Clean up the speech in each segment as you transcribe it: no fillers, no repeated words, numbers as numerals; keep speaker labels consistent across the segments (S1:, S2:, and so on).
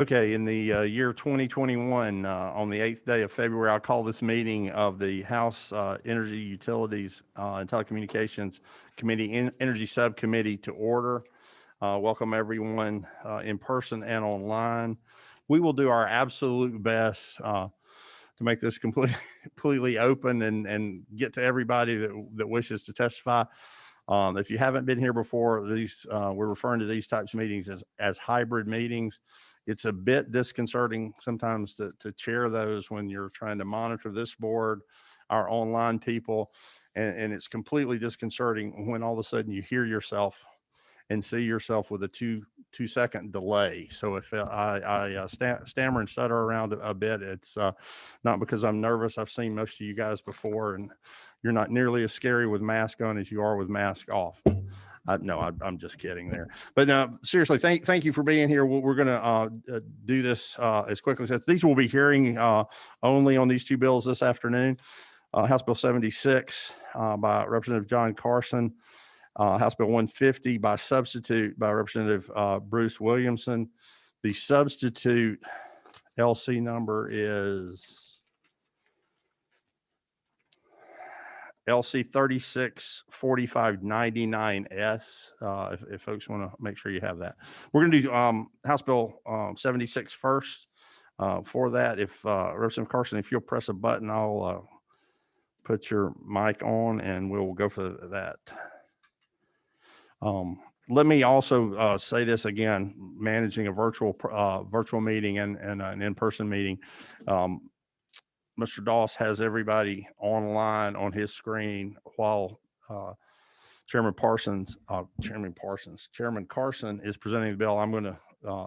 S1: Okay, in the year 2021, on the 8th day of February, I'll call this meeting of the House Energy Utilities and Telecommunications Committee, Energy Subcommittee to order. Welcome everyone in person and online. We will do our absolute best to make this completely open and get to everybody that wishes to testify. If you haven't been here before, we're referring to these types of meetings as hybrid meetings. It's a bit disconcerting sometimes to chair those when you're trying to monitor this board, our online people, and it's completely disconcerting when all of a sudden you hear yourself and see yourself with a two-second delay. So if I stammer and stutter around a bit, it's not because I'm nervous. I've seen most of you guys before, and you're not nearly as scary with mask on as you are with mask off. No, I'm just kidding there. But no, seriously, thank you for being here. We're going to do this as quickly as these will be hearing only on these two bills this afternoon. House Bill 76 by Representative John Carson. House Bill 150 by substitute by Representative Bruce Williamson. The substitute LC number is LC 364599S. If folks want to make sure you have that. We're going to do House Bill 76 first. For that, if Representative Carson, if you'll press a button, I'll put your mic on and we'll go for that. Let me also say this again, managing a virtual meeting and an in-person meeting. Mr. Doss has everybody online on his screen while Chairman Carson is presenting the bill. I'm going to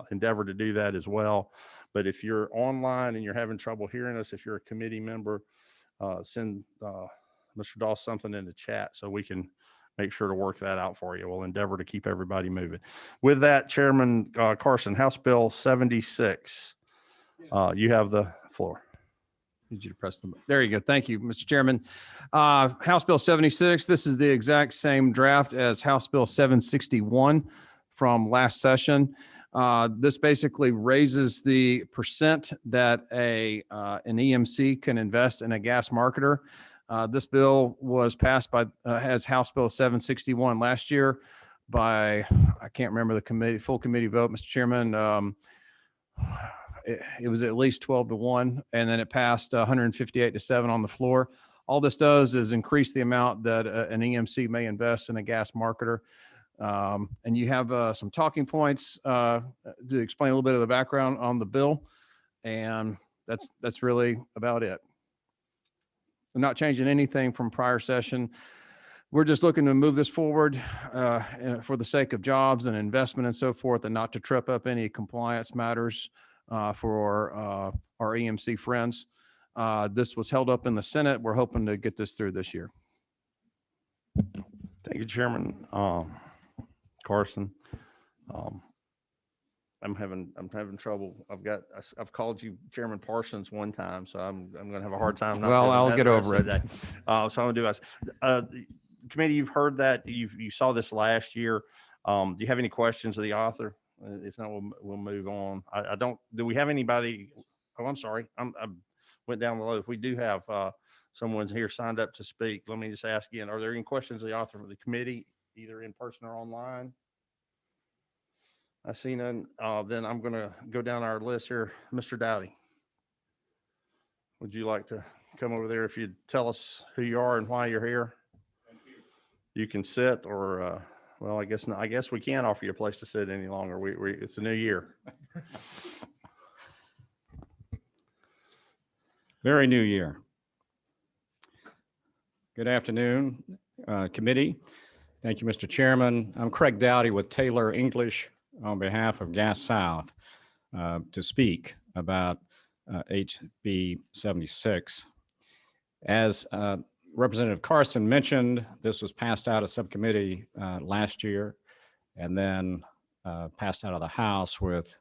S1: endeavor to do that as well. But if you're online and you're having trouble hearing us, if you're a committee member, send Mr. Doss something in the chat so we can make sure to work that out for you. We'll endeavor to keep everybody moving. With that, Chairman Carson, House Bill 76, you have the floor.
S2: Need you to press them. There you go. Thank you, Mr. Chairman. House Bill 76, this is the exact same draft as House Bill 761 from last session. This basically raises the percent that an EMC can invest in a gas marketer. This bill was passed by as House Bill 761 last year by, I can't remember the full committee vote, Mr. Chairman. It was at least 12-1, and then it passed 158-7 on the floor. All this does is increase the amount that an EMC may invest in a gas marketer. And you have some talking points to explain a little bit of the background on the bill, and that's really about it. We're not changing anything from prior session. We're just looking to move this forward for the sake of jobs and investment and so forth, and not to trip up any compliance matters for our EMC friends. This was held up in the Senate. We're hoping to get this through this year.
S1: Thank you, Chairman Carson. I'm having trouble. I've called you Chairman Parsons one time, so I'm going to have a hard time.
S2: Well, I'll get over it.
S1: So I'm going to do us. Committee, you've heard that. You saw this last year. Do you have any questions of the author? If not, we'll move on. Do we have anybody? Oh, I'm sorry. I went down below. If we do have someone here signed up to speak, let me just ask again, are there any questions of the author for the committee, either in person or online? I see none. Then I'm going to go down our list here. Mr. Dowdy, would you like to come over there? If you'd tell us who you are and why you're here. You can sit, or well, I guess not. I guess we can't offer you a place to sit any longer. It's a new year.
S3: Very new year. Good afternoon, committee. Thank you, Mr. Chairman. I'm Craig Dowdy with Taylor English on behalf of Gas South to speak about HB 76. As Representative Carson mentioned, this was passed out of subcommittee last year and then passed out of the House with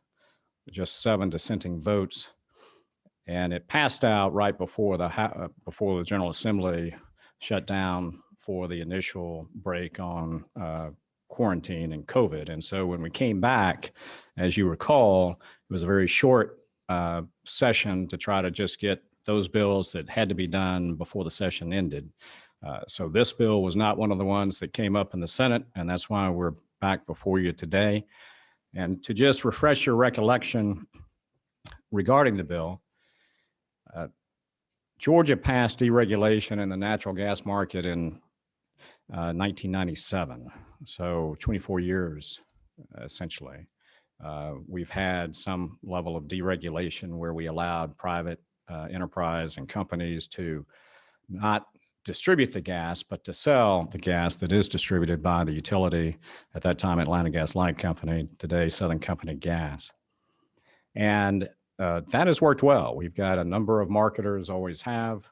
S3: just 7 dissenting votes. And it passed out right before the General Assembly shut down for the initial break on quarantine and COVID. And so when we came back, as you recall, it was a very short session to try to just get those bills that had to be done before the session ended. So this bill was not one of the ones that came up in the Senate, and that's why we're back before you today. And to just refresh your recollection regarding the bill, Georgia passed deregulation in the natural gas market in 1997, so 24 years essentially. We've had some level of deregulation where we allowed private enterprise and companies to not distribute the gas, but to sell the gas that is distributed by the utility, at that time Atlanta Gas Light Company, today Southern Company Gas. And that has worked well. We've got a number of marketers, always have.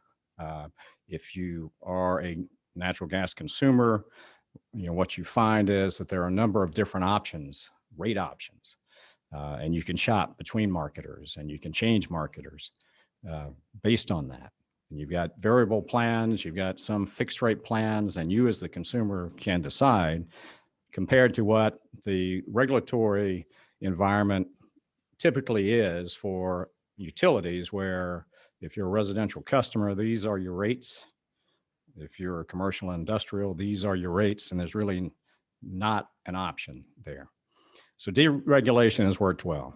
S3: If you are a natural gas consumer, what you find is that there are a number of different options, rate options, and you can shop between marketers and you can change marketers based on that. And you've got variable plans, you've got some fixed rate plans, and you as the consumer can decide compared to what the regulatory environment typically is for utilities, where if you're a residential customer, these are your rates. If you're a commercial and industrial, these are your rates, and there's really not an option there. So deregulation has worked well.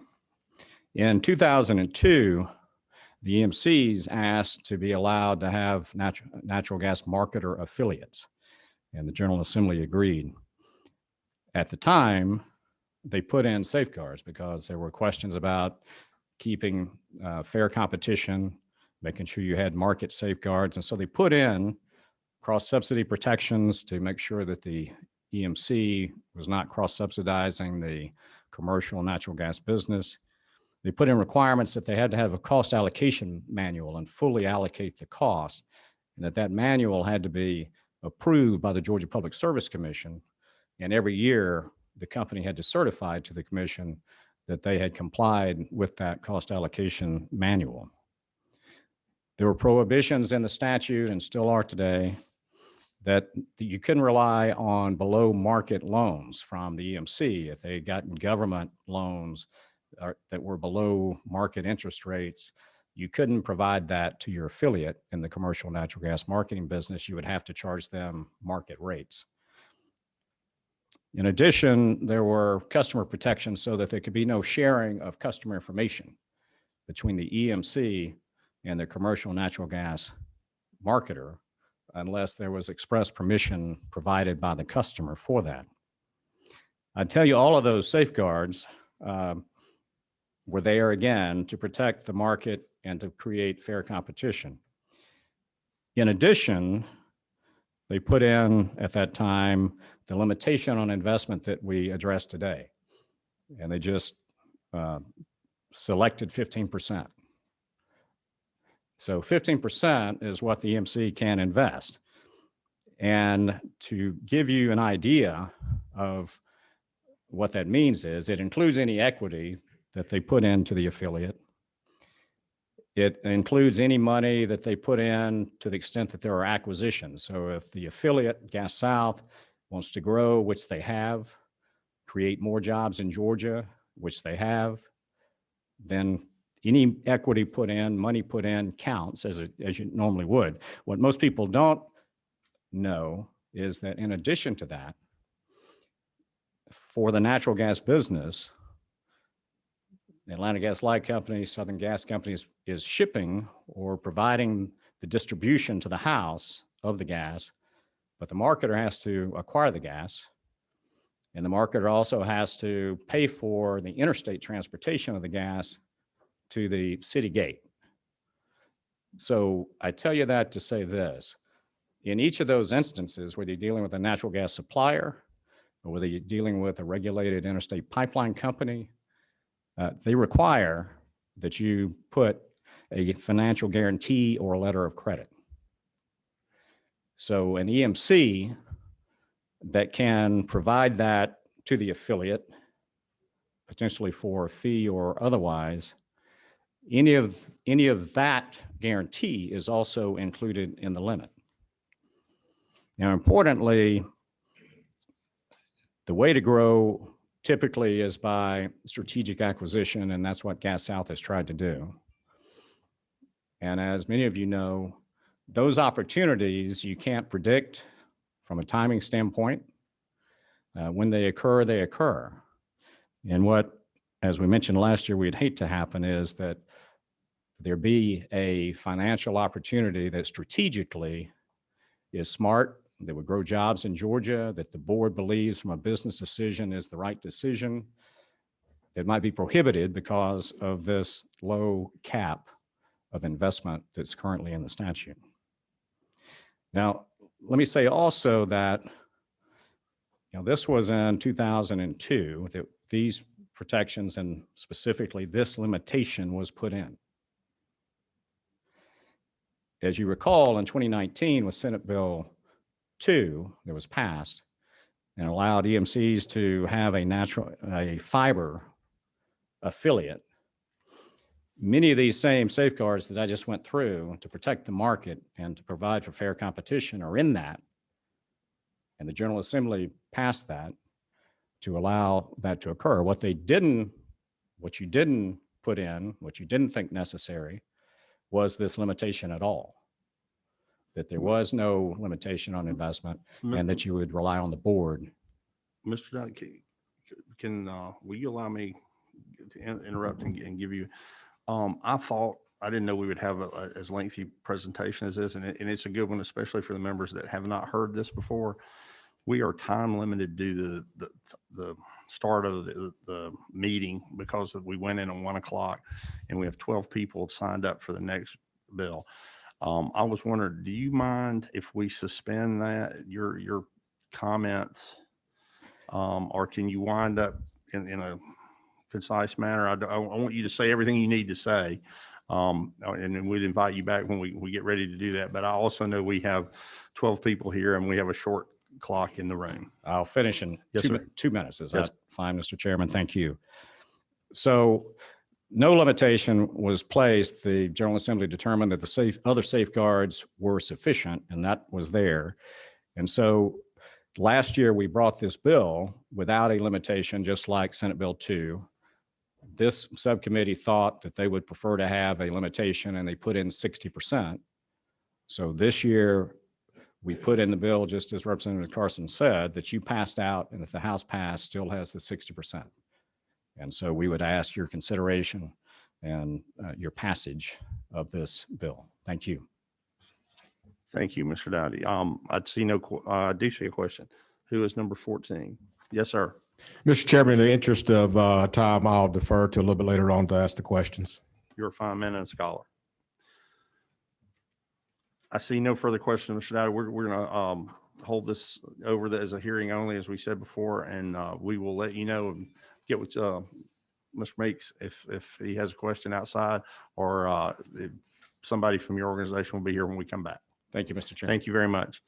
S3: In 2002, the EMCs asked to be allowed to have natural gas marketer affiliates, and the General Assembly agreed. At the time, they put in safeguards because there were questions about keeping fair competition, making sure you had market safeguards. And so they put in cross-subsidy protections to make sure that the EMC was not cross-subsidizing the commercial natural gas business. They put in requirements that they had to have a cost allocation manual and fully allocate the cost, and that manual had to be approved by the Georgia Public Service Commission. And every year, the company had to certify to the commission that they had complied with that cost allocation manual. There were prohibitions in the statute, and still are today, that you couldn't rely on below market loans from the EMC. If they had gotten government loans that were below market interest rates, you couldn't provide that to your affiliate in the commercial natural gas marketing business. You would have to charge them market rates. In addition, there were customer protections so that there could be no sharing of customer information between the EMC and the commercial natural gas marketer unless there was express permission provided by the customer for that. I tell you, all of those safeguards were there again to protect the market and to create fair competition. In addition, they put in at that time the limitation on investment that we address today, and they just selected 15%. So 15% is what the EMC can invest. And to give you an idea of what that means is it includes any equity that they put into the affiliate. It includes any money that they put in to the extent that there are acquisitions. So if the affiliate, Gas South, wants to grow, which they have, create more jobs in Georgia, which they have, then any equity put in, money put in counts as you normally would. What most people don't know is that in addition to that, for the natural gas business, the Atlanta Gas Light Company, Southern Gas Company is shipping or providing the distribution to the house of the gas, but the marketer has to acquire the gas, and the marketer also has to pay for the interstate transportation of the gas to the city gate. So I tell you that to say this: in each of those instances, whether you're dealing with a natural gas supplier or whether you're dealing with a regulated interstate pipeline company, they require that you put a financial guarantee or a letter of credit. So an EMC that can provide that to the affiliate, potentially for a fee or otherwise, any of that guarantee is also included in the limit. Now, importantly, The way to grow typically is by strategic acquisition, and that's what Gas South has tried to do. And as many of you know, those opportunities you can't predict from a timing standpoint. When they occur, they occur. And what, as we mentioned last year, we'd hate to happen is that there be a financial opportunity that strategically is smart, that would grow jobs in Georgia, that the board believes from a business decision is the right decision, that might be prohibited because of this low cap of investment that's currently in the statute. Now, let me say also that this was in 2002 that these protections and specifically this limitation was put in. As you recall, in 2019 with Senate Bill 2 that was passed and allowed EMCs to have a fiber affiliate, many of these same safeguards that I just went through to protect the market and to provide for fair competition are in that. And the General Assembly passed that to allow that to occur. What you didn't put in, what you didn't think necessary, was this limitation at all. That there was no limitation on investment and that you would rely on the board.
S1: Mr. Dunn, will you allow me to interrupt and give you, I didn't know we would have as lengthy presentation as this, and it's a good one, especially for the members that have not heard this before. We are time limited due to the start of the meeting because we went in at 1 o'clock and we have 12 people signed up for the next bill. I was wondering, do you mind if we suspend your comments, or can you wind up in a concise manner? I want you to say everything you need to say, and then we'd invite you back when we get ready to do that. But I also know we have 12 people here and we have a short clock in the room.
S3: I'll finish in
S1: Yes, sir.
S3: 2 minutes. Is
S1: Yes.
S3: that fine, Mr. Chairman? Thank you. So no limitation was placed. The General Assembly determined that the other safeguards were sufficient, and that was there. And so last year we brought this bill without a limitation, just like Senate Bill 2. This subcommittee thought that they would prefer to have a limitation, and they put in 60%. So this year we put in the bill, just as Representative Carson said, that you passed out, and if the House passed, still has the 60%. And so we would ask your consideration and your passage of this bill. Thank you.
S1: Thank you, Mr. Dowdy. I do see a question. Who is number 14? Yes, sir.
S4: Mr. Chairman, in the interest of time, I'll defer to a little bit later on to ask the questions.
S1: You're a fine man and a scholar. I see no further questions, Mr. Dowdy. We're going to hold this over as a hearing only, as we said before, and we will let you know and get with Mr. Meeks if he has a question outside, or if somebody from your organization will be here when we come back.
S3: Thank you, Mr. Chairman.
S1: Thank you very much.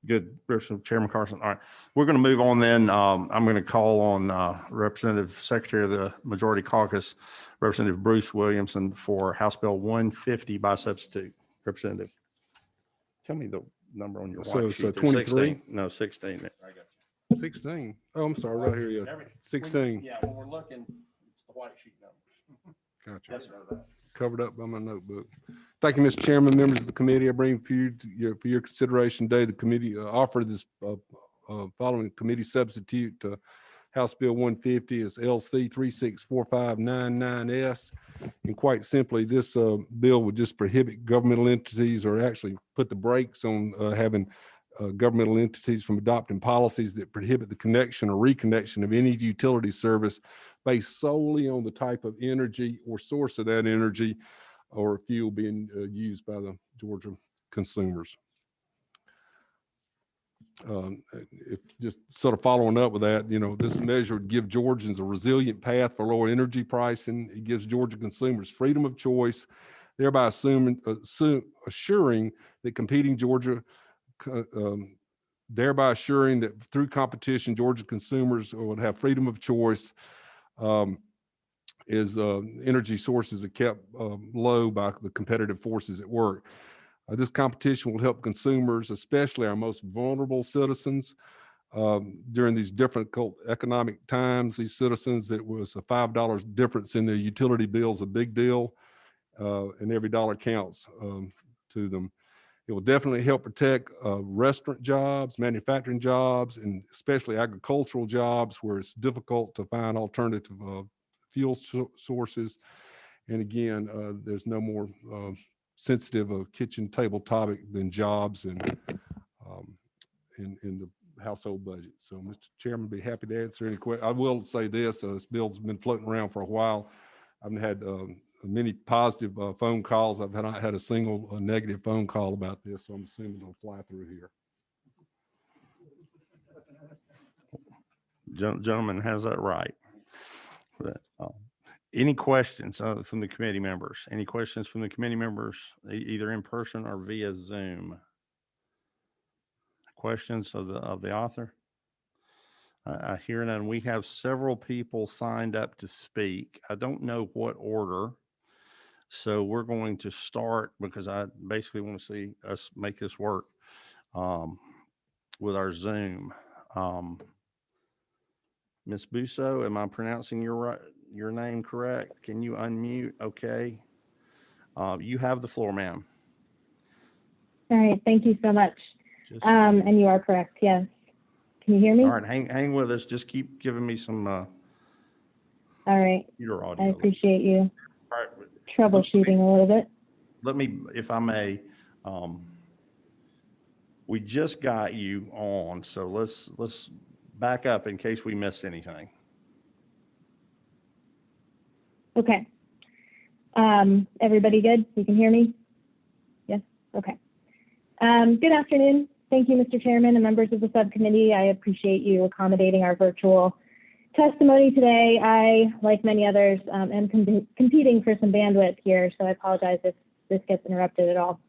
S1: Good, Chairman Carson. All right, we're going to move on then. I'm going to call on Representative Secretary of the Majority Caucus, Representative Bruce Williamson, for House Bill 150 by substitute. Representative, tell me the number on your white sheet.
S4: So
S1: There's
S4: 23?
S1: 16. No, 16.
S4: 16. Oh, I'm sorry, right here. Yeah. 16.
S1: Yeah, when we're looking, it's the white sheet number.
S4: Gotcha.
S1: Yes, sir.
S4: Covered up by my notebook. Thank you, Mr. Chairman, members of the committee. I bring for your consideration today, the committee offered this following committee substitute to House Bill 150 is LC 364599S. And quite simply, this bill would just prohibit governmental entities, or actually put the brakes on having governmental entities from adopting policies that prohibit the connection or reconnection of any utility service based solely on the type of energy or source of that energy or fuel being used by the Georgia consumers. If just sort of following up with that, this measure would give Georgians a resilient path for lower energy pricing. It gives Georgia consumers freedom of choice, thereby assuring that competing Georgia thereby assuring that through competition, Georgia consumers would have freedom of choice as energy sources are kept low by the competitive forces at work. This competition will help consumers, especially our most vulnerable citizens, during these difficult economic times, these citizens, that was a $5 difference in their utility bills, a big deal, and every dollar counts to them. It will definitely help protect restaurant jobs, manufacturing jobs, and especially agricultural jobs where it's difficult to find alternative fuel sources. And again, there's no more sensitive kitchen table topic than jobs and in the household budget. So, Mr. Chairman, be happy to answer any questions. I will say this: this bill's been floating around for a while. I've had many positive phone calls. I've not had a single negative phone call about this, so I'm assuming it'll fly through here.
S1: Gentleman has that right. But, any questions from the committee members? Any questions from the committee members, either in person or via Zoom? Questions of the author? I hear none. We have several people signed up to speak. I don't know what order. So we're going to start, because I basically want to see us make this work with our Zoom. Ms. Busso, am I pronouncing your name correct? Can you unmute? Okay. You have the floor, ma'am.
S5: All right, thank you so much. And you are correct, yes. Can you hear me?
S1: All right, hang with us. Just keep giving me some
S5: all right.
S1: your audio.
S5: I appreciate you
S1: All right.
S5: troubleshooting a little bit.
S1: Let me, if I may, we just got you on, so let's back up in case we missed anything.
S5: Okay. Everybody good? You can hear me? Yes? Okay. Good afternoon. Thank you, Mr. Chairman and members of the subcommittee. I appreciate you accommodating our virtual testimony today. I, like many others, am competing for some bandwidth here, so I apologize if this gets interrupted at all.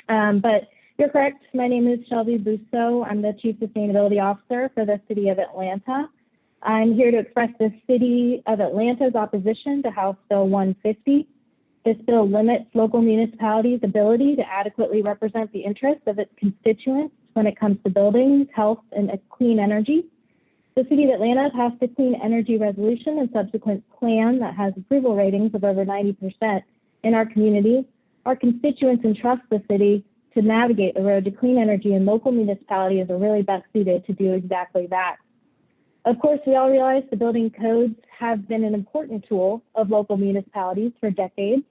S5: But you're correct. My name is Shelby Busso. I'm the Chief Sustainability Officer for the City of Atlanta. I'm here to express the City of Atlanta's opposition to House Bill 150. This bill limits local municipalities' ability to adequately represent the interests of its constituents when it comes to buildings, health, and clean energy. The City of Atlanta passed a clean energy resolution and subsequent plan that has approval ratings of over 90% in our community. Our constituents entrust the city to navigate the road to clean energy, and local municipalities are really best suited to do exactly that. Of course, we all realize the building codes have been an important tool of local municipalities for decades.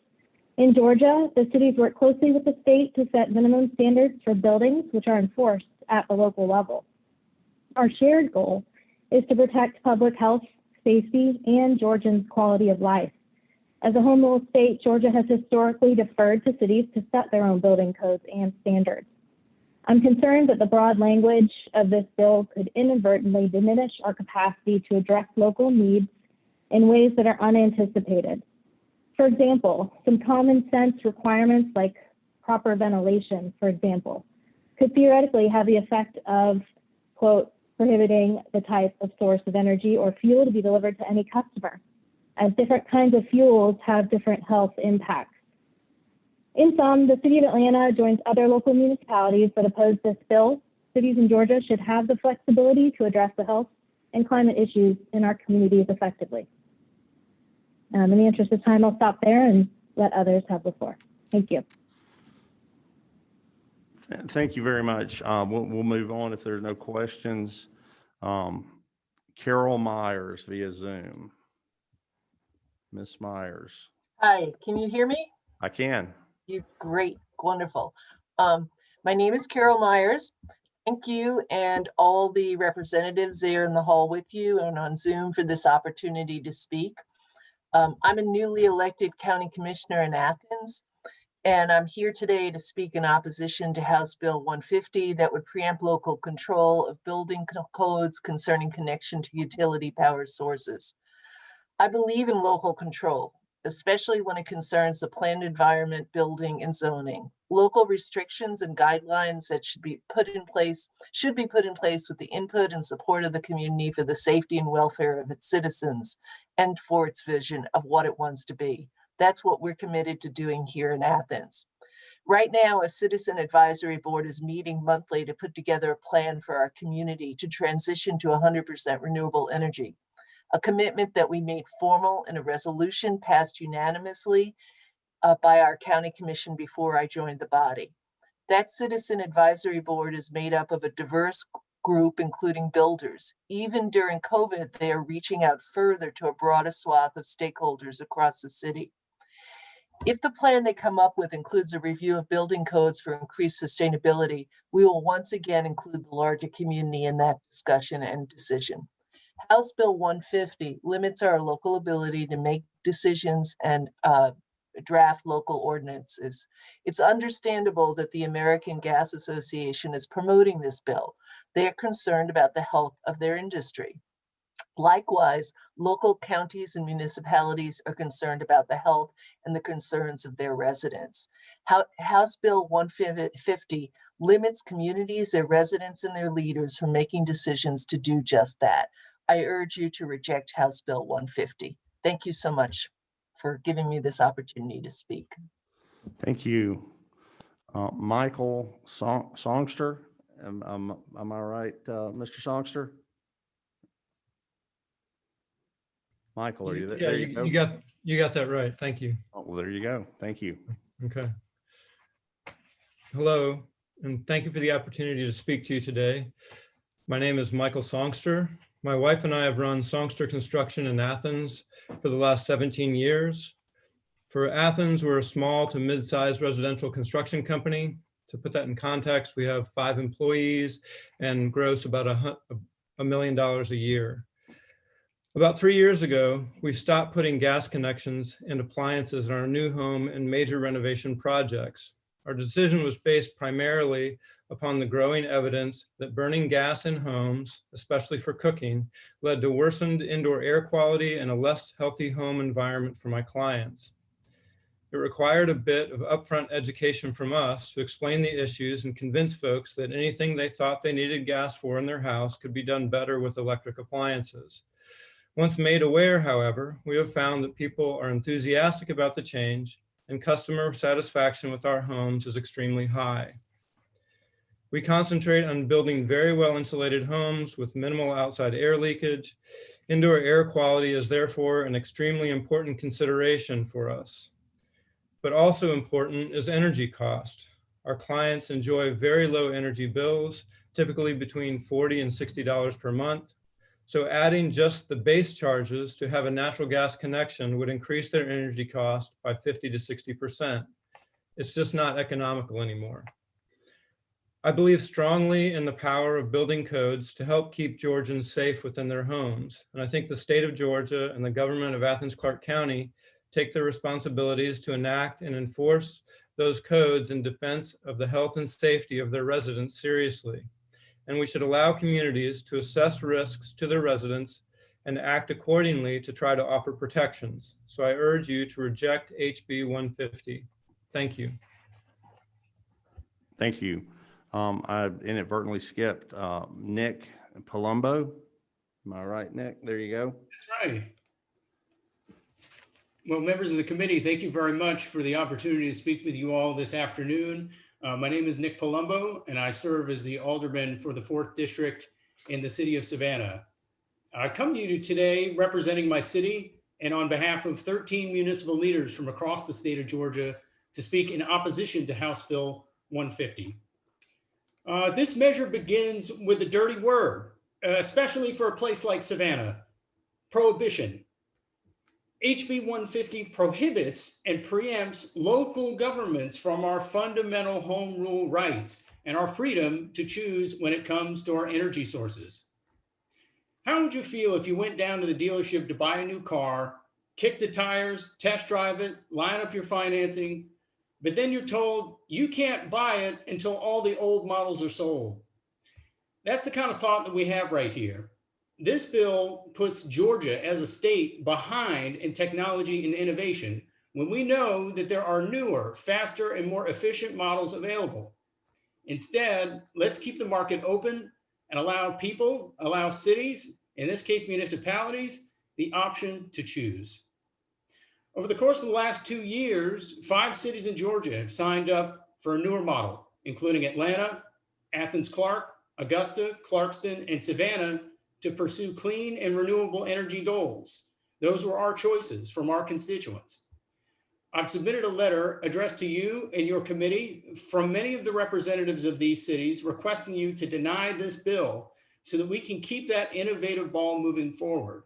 S5: In Georgia, the cities work closely with the state to set minimum standards for buildings, which are enforced at the local level. Our shared goal is to protect public health, safety, and Georgians' quality of life. As a home rule state, Georgia has historically deferred to cities to set their own building codes and standards. I'm concerned that the broad language of this bill could inadvertently diminish our capacity to address local needs in ways that are unanticipated. For example, some common sense requirements like proper ventilation, for example, could theoretically have the effect of, quote, prohibiting the type of source of energy or fuel to be delivered to any customer, as different kinds of fuels have different health impacts. In sum, the City of Atlanta joins other local municipalities that oppose this bill. Cities in Georgia should have the flexibility to address the health and climate issues in our communities effectively. In the interest of time, I'll stop there and let others have the floor. Thank you.
S1: Thank you very much. We'll move on if there are no questions. Carol Myers via Zoom. Miss Myers.
S6: Hi, can you hear me?
S1: I can.
S6: Great, wonderful. My name is Carol Myers. Thank you and all the representatives there in the hall with you and on Zoom for this opportunity to speak. I'm a newly elected county commissioner in Athens, and I'm here today to speak in opposition to House Bill 150 that would preempt local control of building codes concerning connection to utility power sources. I believe in local control, especially when it concerns the planned environment, building, and zoning. Local restrictions and guidelines that should be put in place with the input and support of the community for the safety and welfare of its citizens and for its vision of what it wants to be. That's what we're committed to doing here in Athens. Right now, a citizen advisory board is meeting monthly to put together a plan for our community to transition to 100% renewable energy, a commitment that we made formal in a resolution passed unanimously by our county commission before I joined the body. That citizen advisory board is made up of a diverse group, including builders. Even during COVID, they are reaching out further to a broader swath of stakeholders across the city. If the plan they come up with includes a review of building codes for increased sustainability, we will once again include the larger community in that discussion and decision. House Bill 150 limits our local ability to make decisions and draft local ordinances. It's understandable that the American Gas Association is promoting this bill. They are concerned about the health of their industry. Likewise, local counties and municipalities are concerned about the health and the concerns of their residents. House Bill 150 limits communities, their residents, and their leaders from making decisions to do just that. I urge you to reject House Bill 150. Thank you so much for giving me this opportunity to speak.
S1: Thank you. Michael Songster, am I right, Mr. Songster? Michael, are you there?
S7: Yeah,
S1: There
S7: you got that right. Thank you.
S1: Oh, well, there you go. Thank you.
S7: Okay. Hello, and thank you for the opportunity to speak to you today. My name is Michael Songster. My wife and I have run Songster Construction in Athens for the last 17 years. For Athens, we're a small to mid-sized residential construction company. To put that in context, we have 5 employees and gross about $1 million a year. About 3 years ago, we stopped putting gas connections and appliances in our new home and major renovation projects. Our decision was based primarily upon the growing evidence that burning gas in homes, especially for cooking, led to worsened indoor air quality and a less healthy home environment for my clients. It required a bit of upfront education from us to explain the issues and convince folks that anything they thought they needed gas for in their house could be done better with electric appliances. Once made aware, however, we have found that people are enthusiastic about the change and customer satisfaction with our homes is extremely high. We concentrate on building very well insulated homes with minimal outside air leakage. Indoor air quality is therefore an extremely important consideration for us. But also important is energy cost. Our clients enjoy very low energy bills, typically between $40 and $60 per month. So adding just the base charges to have a natural gas connection would increase their energy cost by 50 to 60%. It's just not economical anymore. I believe strongly in the power of building codes to help keep Georgians safe within their homes. And I think the state of Georgia and the government of Athens-Clarke County take their responsibilities to enact and enforce those codes in defense of the health and safety of their residents seriously. And we should allow communities to assess risks to their residents and act accordingly to try to offer protections. So I urge you to reject HB 150. Thank you.
S1: Thank you. I inadvertently skipped Nick Palumbo. Am I right, Nick? There you go.
S8: That's right. Well, members of the committee, thank you very much for the opportunity to speak with you all this afternoon. My name is Nick Palumbo, and I serve as the alderman for the 4th District in the city of Savannah. I come to you today representing my city and on behalf of 13 municipal leaders from across the state of Georgia to speak in opposition to House Bill 150. This measure begins with a dirty word, especially for a place like Savannah: prohibition. HB 150 prohibits and preempts local governments from our fundamental home rule rights and our freedom to choose when it comes to our energy sources. How would you feel if you went down to the dealership to buy a new car, kick the tires, test drive it, line up your financing, but then you're told you can't buy it until all the old models are sold? That's the kind of thought that we have right here. This bill puts Georgia as a state behind in technology and innovation when we know that there are newer, faster, and more efficient models available. Instead, let's keep the market open and allow people, allow cities, in this case municipalities, the option to choose. Over the course of the last 2 years, 5 cities in Georgia have signed up for a newer model, including Atlanta, Athens Clark, Augusta, Clarkston, and Savannah to pursue clean and renewable energy goals. Those were our choices from our constituents. I've submitted a letter addressed to you and your committee from many of the representatives of these cities requesting you to deny this bill so that we can keep that innovative ball moving forward.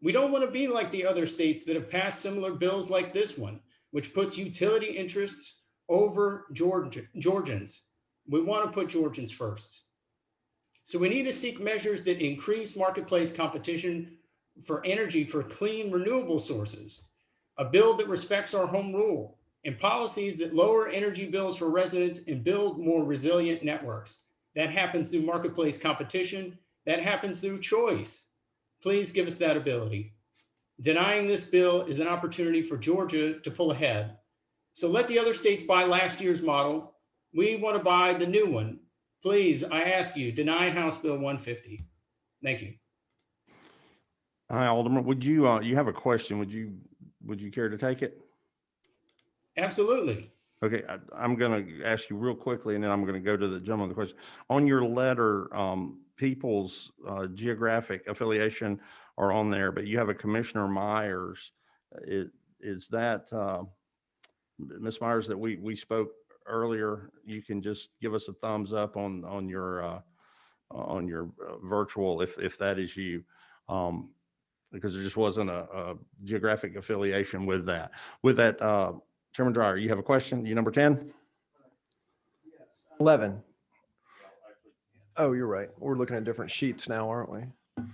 S8: We don't want to be like the other states that have passed similar bills like this one, which puts utility interests over Georgians. We want to put Georgians first. So we need to seek measures that increase marketplace competition for energy for clean, renewable sources, a bill that respects our home rule, and policies that lower energy bills for residents and build more resilient networks. That happens through marketplace competition. That happens through choice. Please give us that ability. Denying this bill is an opportunity for Georgia to pull ahead. So let the other states buy last year's model. We want to buy the new one. Please, I ask you, deny House Bill 150. Thank you.
S1: Hi, Alderman. Would you, you have a question? Would you care to take it?
S8: Absolutely.
S1: Okay, I'm going to ask you real quickly, and then I'm going to go to the gentleman with the question. On your letter, people's geographic affiliation are on there, but you have a Commissioner Myers. Is that Ms. Myers that we spoke earlier? You can just give us a thumbs up on your virtual if that is you, because there just wasn't a geographic affiliation with that. With that, Chairman Dreyer, you have a question? You number 10?
S2: 11. Oh, you're right. We're looking at different sheets now, aren't we?
S1: Don't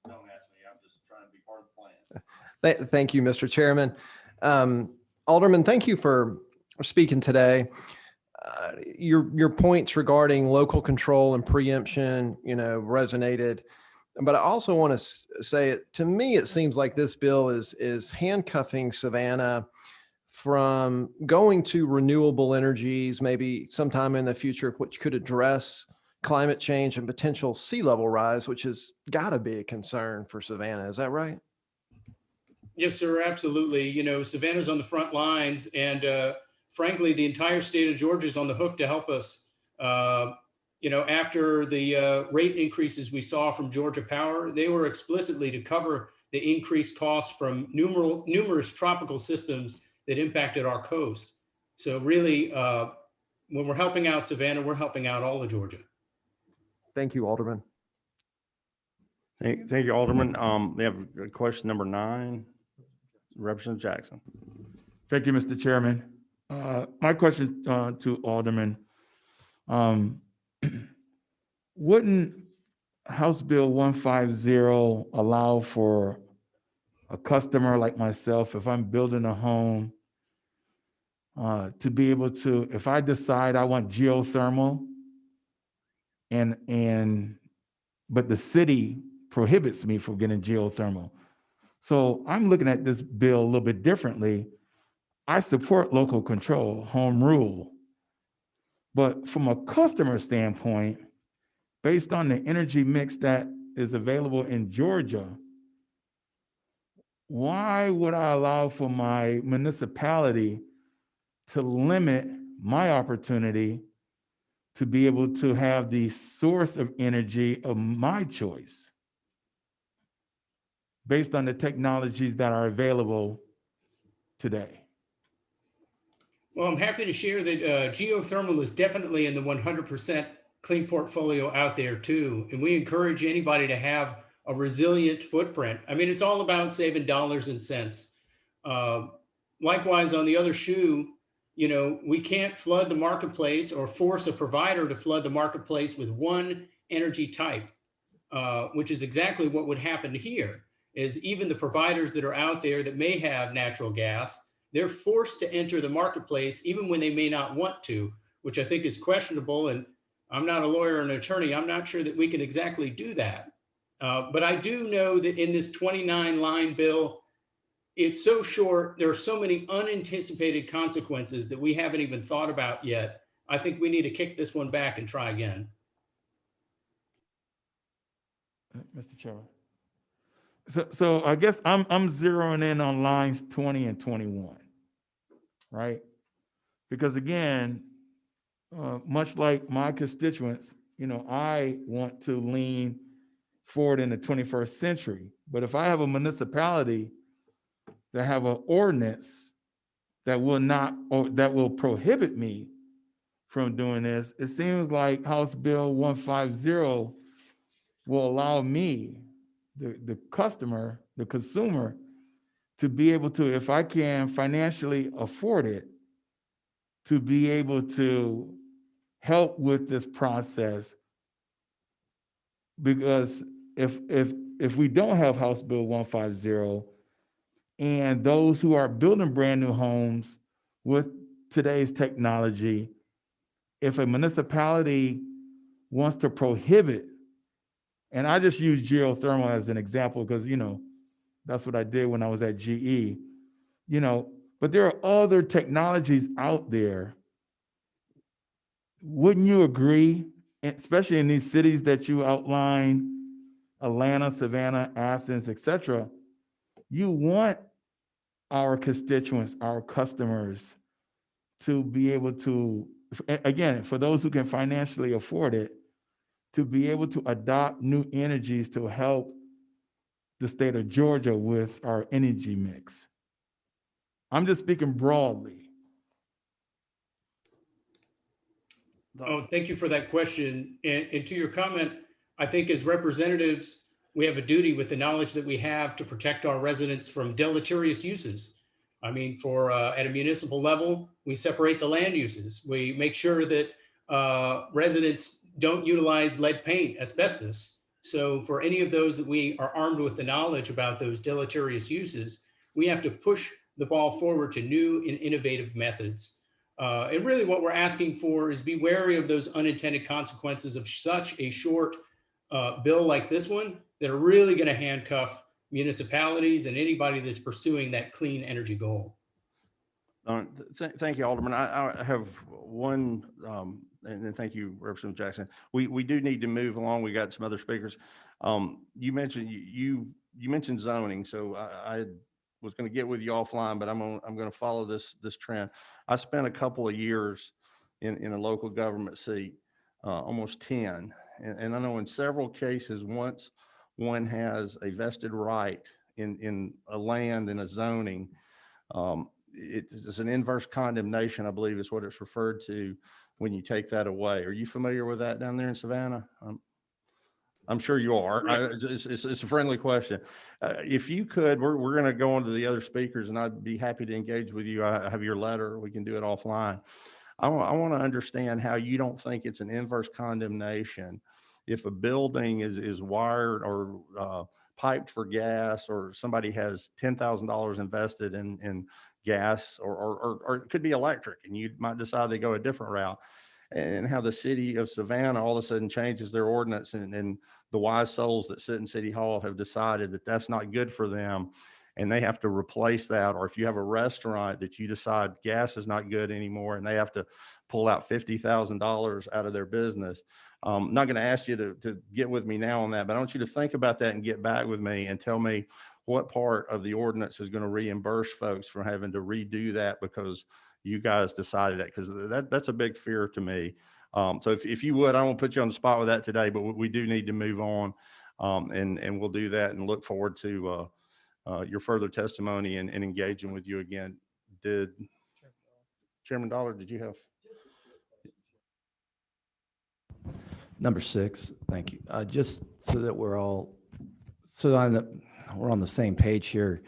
S1: ask me. I'm just trying to be part of the plan.
S2: Thank you, Mr. Chairman. Alderman, thank you for speaking today. Your points regarding local control and preemption, resonated. But I also want to say, to me, it seems like this bill is handcuffing Savannah from going to renewable energies, maybe sometime in the future, which could address climate change and potential sea level rise, which has got to be a concern for Savannah. Is that right?
S8: Yes, sir, absolutely. Savannah's on the front lines, and frankly, the entire state of Georgia is on the hook to help us. After the rate increases we saw from Georgia Power, they were explicitly to cover the increased costs from numerous tropical systems that impacted our coast. So really, when we're helping out Savannah, we're helping out all of Georgia.
S2: Thank you, Alderman.
S1: Thank you, Alderman. We have a question number 9, Representative Jackson.
S9: Thank you, Mr. Chairman. My question to Alderman, wouldn't House Bill 150 allow for a customer like myself, if I'm building a home, to be able to, if I decide I want geothermal, but the city prohibits me from getting geothermal. So I'm looking at this bill a little bit differently. I support local control, home rule. But from a customer standpoint, based on the energy mix that is available in Georgia, why would I allow for my municipality to limit my opportunity to be able to have the source of energy of my choice based on the technologies that are available today?
S8: Well, I'm happy to share that geothermal is definitely in the 100% clean portfolio out there too. And we encourage anybody to have a resilient footprint. I mean, it's all about saving dollars and cents. Likewise, on the other shoe, we can't flood the marketplace or force a provider to flood the marketplace with one energy type, which is exactly what would happen here, is even the providers that are out there that may have natural gas, they're forced to enter the marketplace even when they may not want to, which I think is questionable. And I'm not a lawyer or an attorney. I'm not sure that we can exactly do that. But I do know that in this 29-line bill, it's so short. There are so many unanticipated consequences that we haven't even thought about yet. I think we need to kick this one back and try again.
S9: Mr. Chairman. So I guess I'm zeroing in on lines 20 and 21, right? Because again, much like my constituents, I want to lean forward in the 21st century. But if I have a municipality that have an ordinance that will not, or that will prohibit me from doing this, it seems like House Bill 150 will allow me, the customer, the consumer, to be able to, if I can financially afford it, to be able to help with this process. Because if we don't have House Bill 150, and those who are building brand new homes with today's technology, if a municipality wants to prohibit, and I just use geothermal as an example because that's what I did when I was at GE, but there are other technologies out there. Wouldn't you agree, especially in these cities that you outlined, Atlanta, Savannah, Athens, etc., you want our constituents, our customers, to be able to, again, for those who can financially afford it, to be able to adopt new energies to help the state of Georgia with our energy mix. I'm just speaking broadly.
S8: Oh, thank you for that question. And to your comment, I think as representatives, we have a duty with the knowledge that we have to protect our residents from deleterious uses. I mean, at a municipal level, we separate the land uses. We make sure that residents don't utilize lead paint, asbestos. So for any of those that we are armed with the knowledge about those deleterious uses, we have to push the ball forward to new and innovative methods. And really what we're asking for is be wary of those unintended consequences of such a short bill like this one that are really going to handcuff municipalities and anybody that's pursuing that clean energy goal.
S1: Thank you, Alderman. I have one, and then thank you, Representative Jackson. We do need to move along. We got some other speakers. You mentioned zoning, so I was going to get with you offline, but I'm going to follow this trend. I spent a couple of years in a local government seat, almost 10, and I know in several cases, once one has a vested right in a land and a zoning, it's an inverse condemnation, I believe is what it's referred to when you take that away. Are you familiar with that down there in Savannah? I'm sure you are. It's a friendly question. If you could, we're going to go on to the other speakers, and I'd be happy to engage with you. I have your letter. We can do it offline. I want to understand how you don't think it's an inverse condemnation if a building is wired or piped for gas, or somebody has $10,000 invested in gas, or it could be electric, and you might decide to go a different route. And how the city of Savannah all of a sudden changes their ordinance, and the wise souls that sit in City Hall have decided that that's not good for them, and they have to replace that. Or if you have a restaurant that you decide gas is not good anymore, and they have to pull out $50,000 out of their business. I'm not going to ask you to get with me now on that, but I want you to think about that and get back with me and tell me what part of the ordinance is going to reimburse folks from having to redo that because you guys decided that, because that's a big fear to me. So if you would, I won't put you on the spot with that today, but we do need to move on, and we'll do that and look forward to your further testimony and engaging with you again. Did Chairman Dollar, did you have?
S10: Number 6, thank you. Just so that we're on the same page here.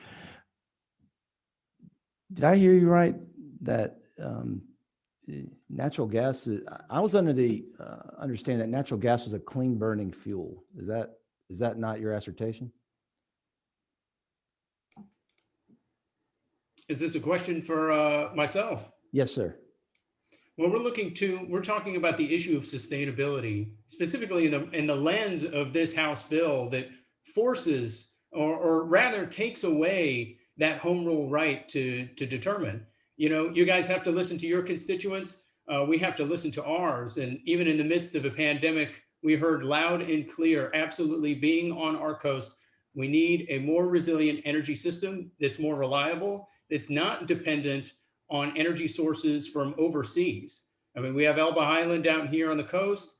S10: Did I hear you right that natural gas I was under the understanding that natural gas was a clean burning fuel. Is that not your assertion?
S8: Is this a question for myself?
S10: Yes, sir.
S8: Well, we're talking about the issue of sustainability, specifically in the lens of this House bill that forces, or rather takes away that home rule right to determine. You guys have to listen to your constituents. We have to listen to ours. And even in the midst of a pandemic, we heard loud and clear, absolutely being on our coast, we need a more resilient energy system that's more reliable, that's not dependent on energy sources from overseas. I mean, we have Elba Island down here on the coast,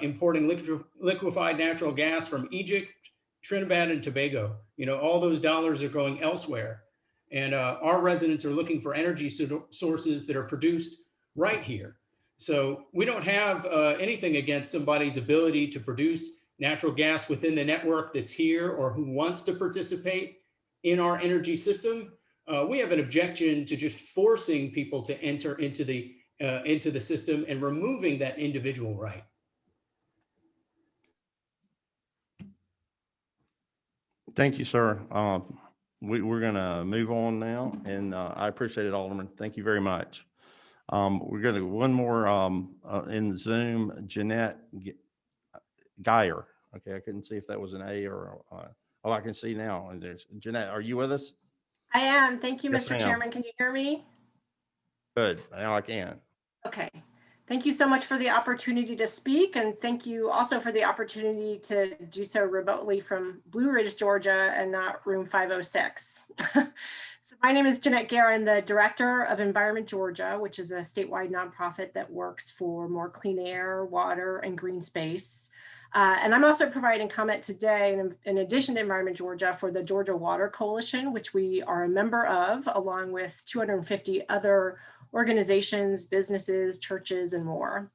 S8: importing liquefied natural gas from Egypt, Trinidad, and Tobago. You know, all those dollars are going elsewhere. And our residents are looking for energy sources that are produced right here. So we don't have anything against somebody's ability to produce natural gas within the network that's here or who wants to participate in our energy system. We have an objection to just forcing people to enter into the system and removing that individual right.
S1: Thank you, sir. We're going to move on now, and I appreciate it, Alderman. Thank you very much. We're going to one more in Zoom, Jeanette Geyer. Okay, I couldn't see if that was an A or oh, I can see now. And there's Jeanette. Are you with us?
S11: I am. Thank you,
S1: Yes,
S11: Mr.
S1: ma'am.
S11: Chairman. Can you hear me?
S1: Good. Now I can.
S11: Okay. Thank you so much for the opportunity to speak, and thank you also for the opportunity to do so remotely from Blue Ridge, Georgia, and not room 506. So my name is Jeanette Geyer. I'm the Director of Environment Georgia, which is a statewide nonprofit that works for more clean air, water, and green space. And I'm also providing comment today, in addition to Environment Georgia, for the Georgia Water Coalition, which we are a member of, along with 250 other organizations, businesses, churches, and more.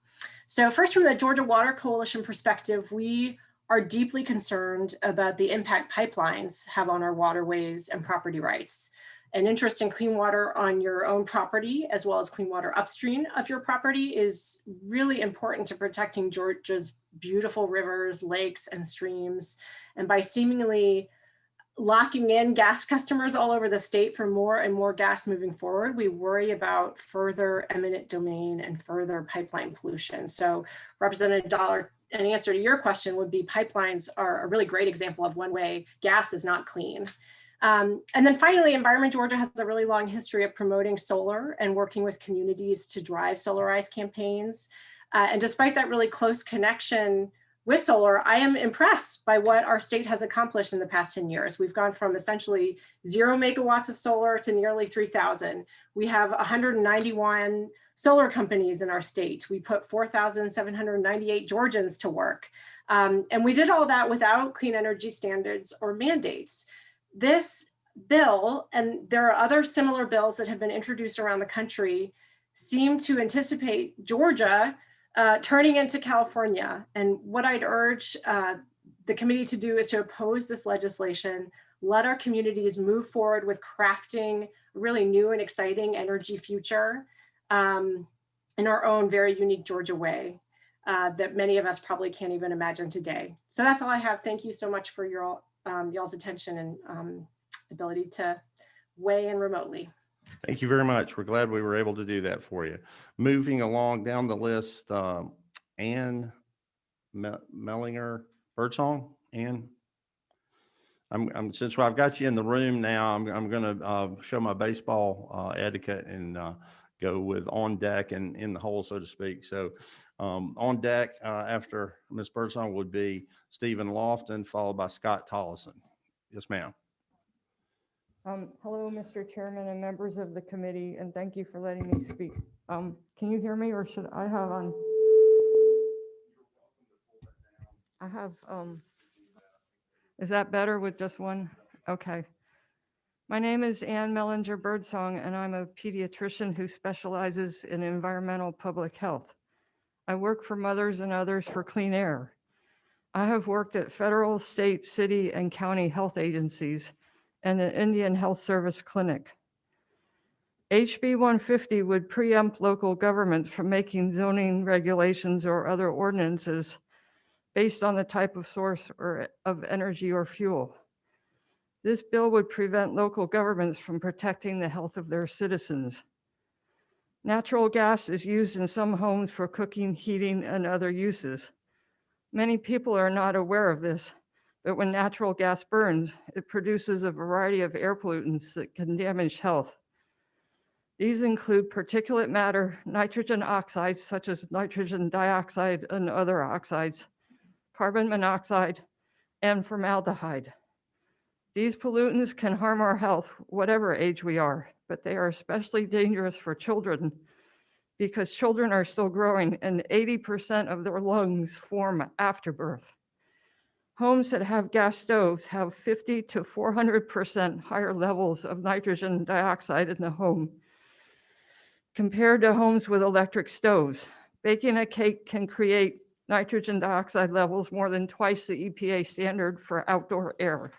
S11: So first, from the Georgia Water Coalition perspective, we are deeply concerned about the impact pipelines have on our waterways and property rights. An interest in clean water on your own property, as well as clean water upstream of your property, is really important to protecting Georgia's beautiful rivers, lakes, and streams. And by seemingly locking in gas customers all over the state for more and more gas moving forward, we worry about further eminent domain and further pipeline pollution. So Representative Dollar, an answer to your question would be pipelines are a really great example of one way gas is not clean. And then finally, Environment Georgia has a really long history of promoting solar and working with communities to drive solarized campaigns. And despite that really close connection with solar, I am impressed by what our state has accomplished in the past 10 years. We've gone from essentially 0 megawatts of solar to nearly 3,000. We have 191 solar companies in our state. We put 4,798 Georgians to work. And we did all that without clean energy standards or mandates. This bill, and there are other similar bills that have been introduced around the country, seem to anticipate Georgia turning into California. And what I'd urge the committee to do is to oppose this legislation, let our communities move forward with crafting a really new and exciting energy future in our own very unique Georgia way that many of us probably can't even imagine today. So that's all I have. Thank you so much for your y'all's attention and ability to weigh in remotely.
S1: Thank you very much. We're glad we were able to do that for you. Moving along down the list, Ann Mellinger Birdsong. Ann, since I've got you in the room now, I'm going to show my baseball etiquette and go with on deck and in the hole, so to speak. So on deck after Ms. Birdsong would be Stephen Lofton, followed by Scott Tollison. Yes, ma'am.
S12: Hello, Mr. Chairman and members of the committee, and thank you for letting me speak. Can you hear me, or should I have on? I have, is that better with just one? Okay. My name is Ann Mellinger Birdsong, and I'm a pediatrician who specializes in environmental public health. I work for Mothers and Others for Clean Air. I have worked at federal, state, city, and county health agencies and the Indian Health Service Clinic. HB 150 would preempt local governments from making zoning regulations or other ordinances based on the type of source or of energy or fuel. This bill would prevent local governments from protecting the health of their citizens. Natural gas is used in some homes for cooking, heating, and other uses. Many people are not aware of this, but when natural gas burns, it produces a variety of air pollutants that can damage health. These include particulate matter, nitrogen oxides such as nitrogen dioxide and other oxides, carbon monoxide, and formaldehyde. These pollutants can harm our health, whatever age we are, but they are especially dangerous for children because children are still growing and 80% of their lungs form after birth. Homes that have gas stoves have 50 to 400% higher levels of nitrogen dioxide in the home compared to homes with electric stoves. Baking a cake can create nitrogen dioxide levels more than twice the EPA standard for outdoor air.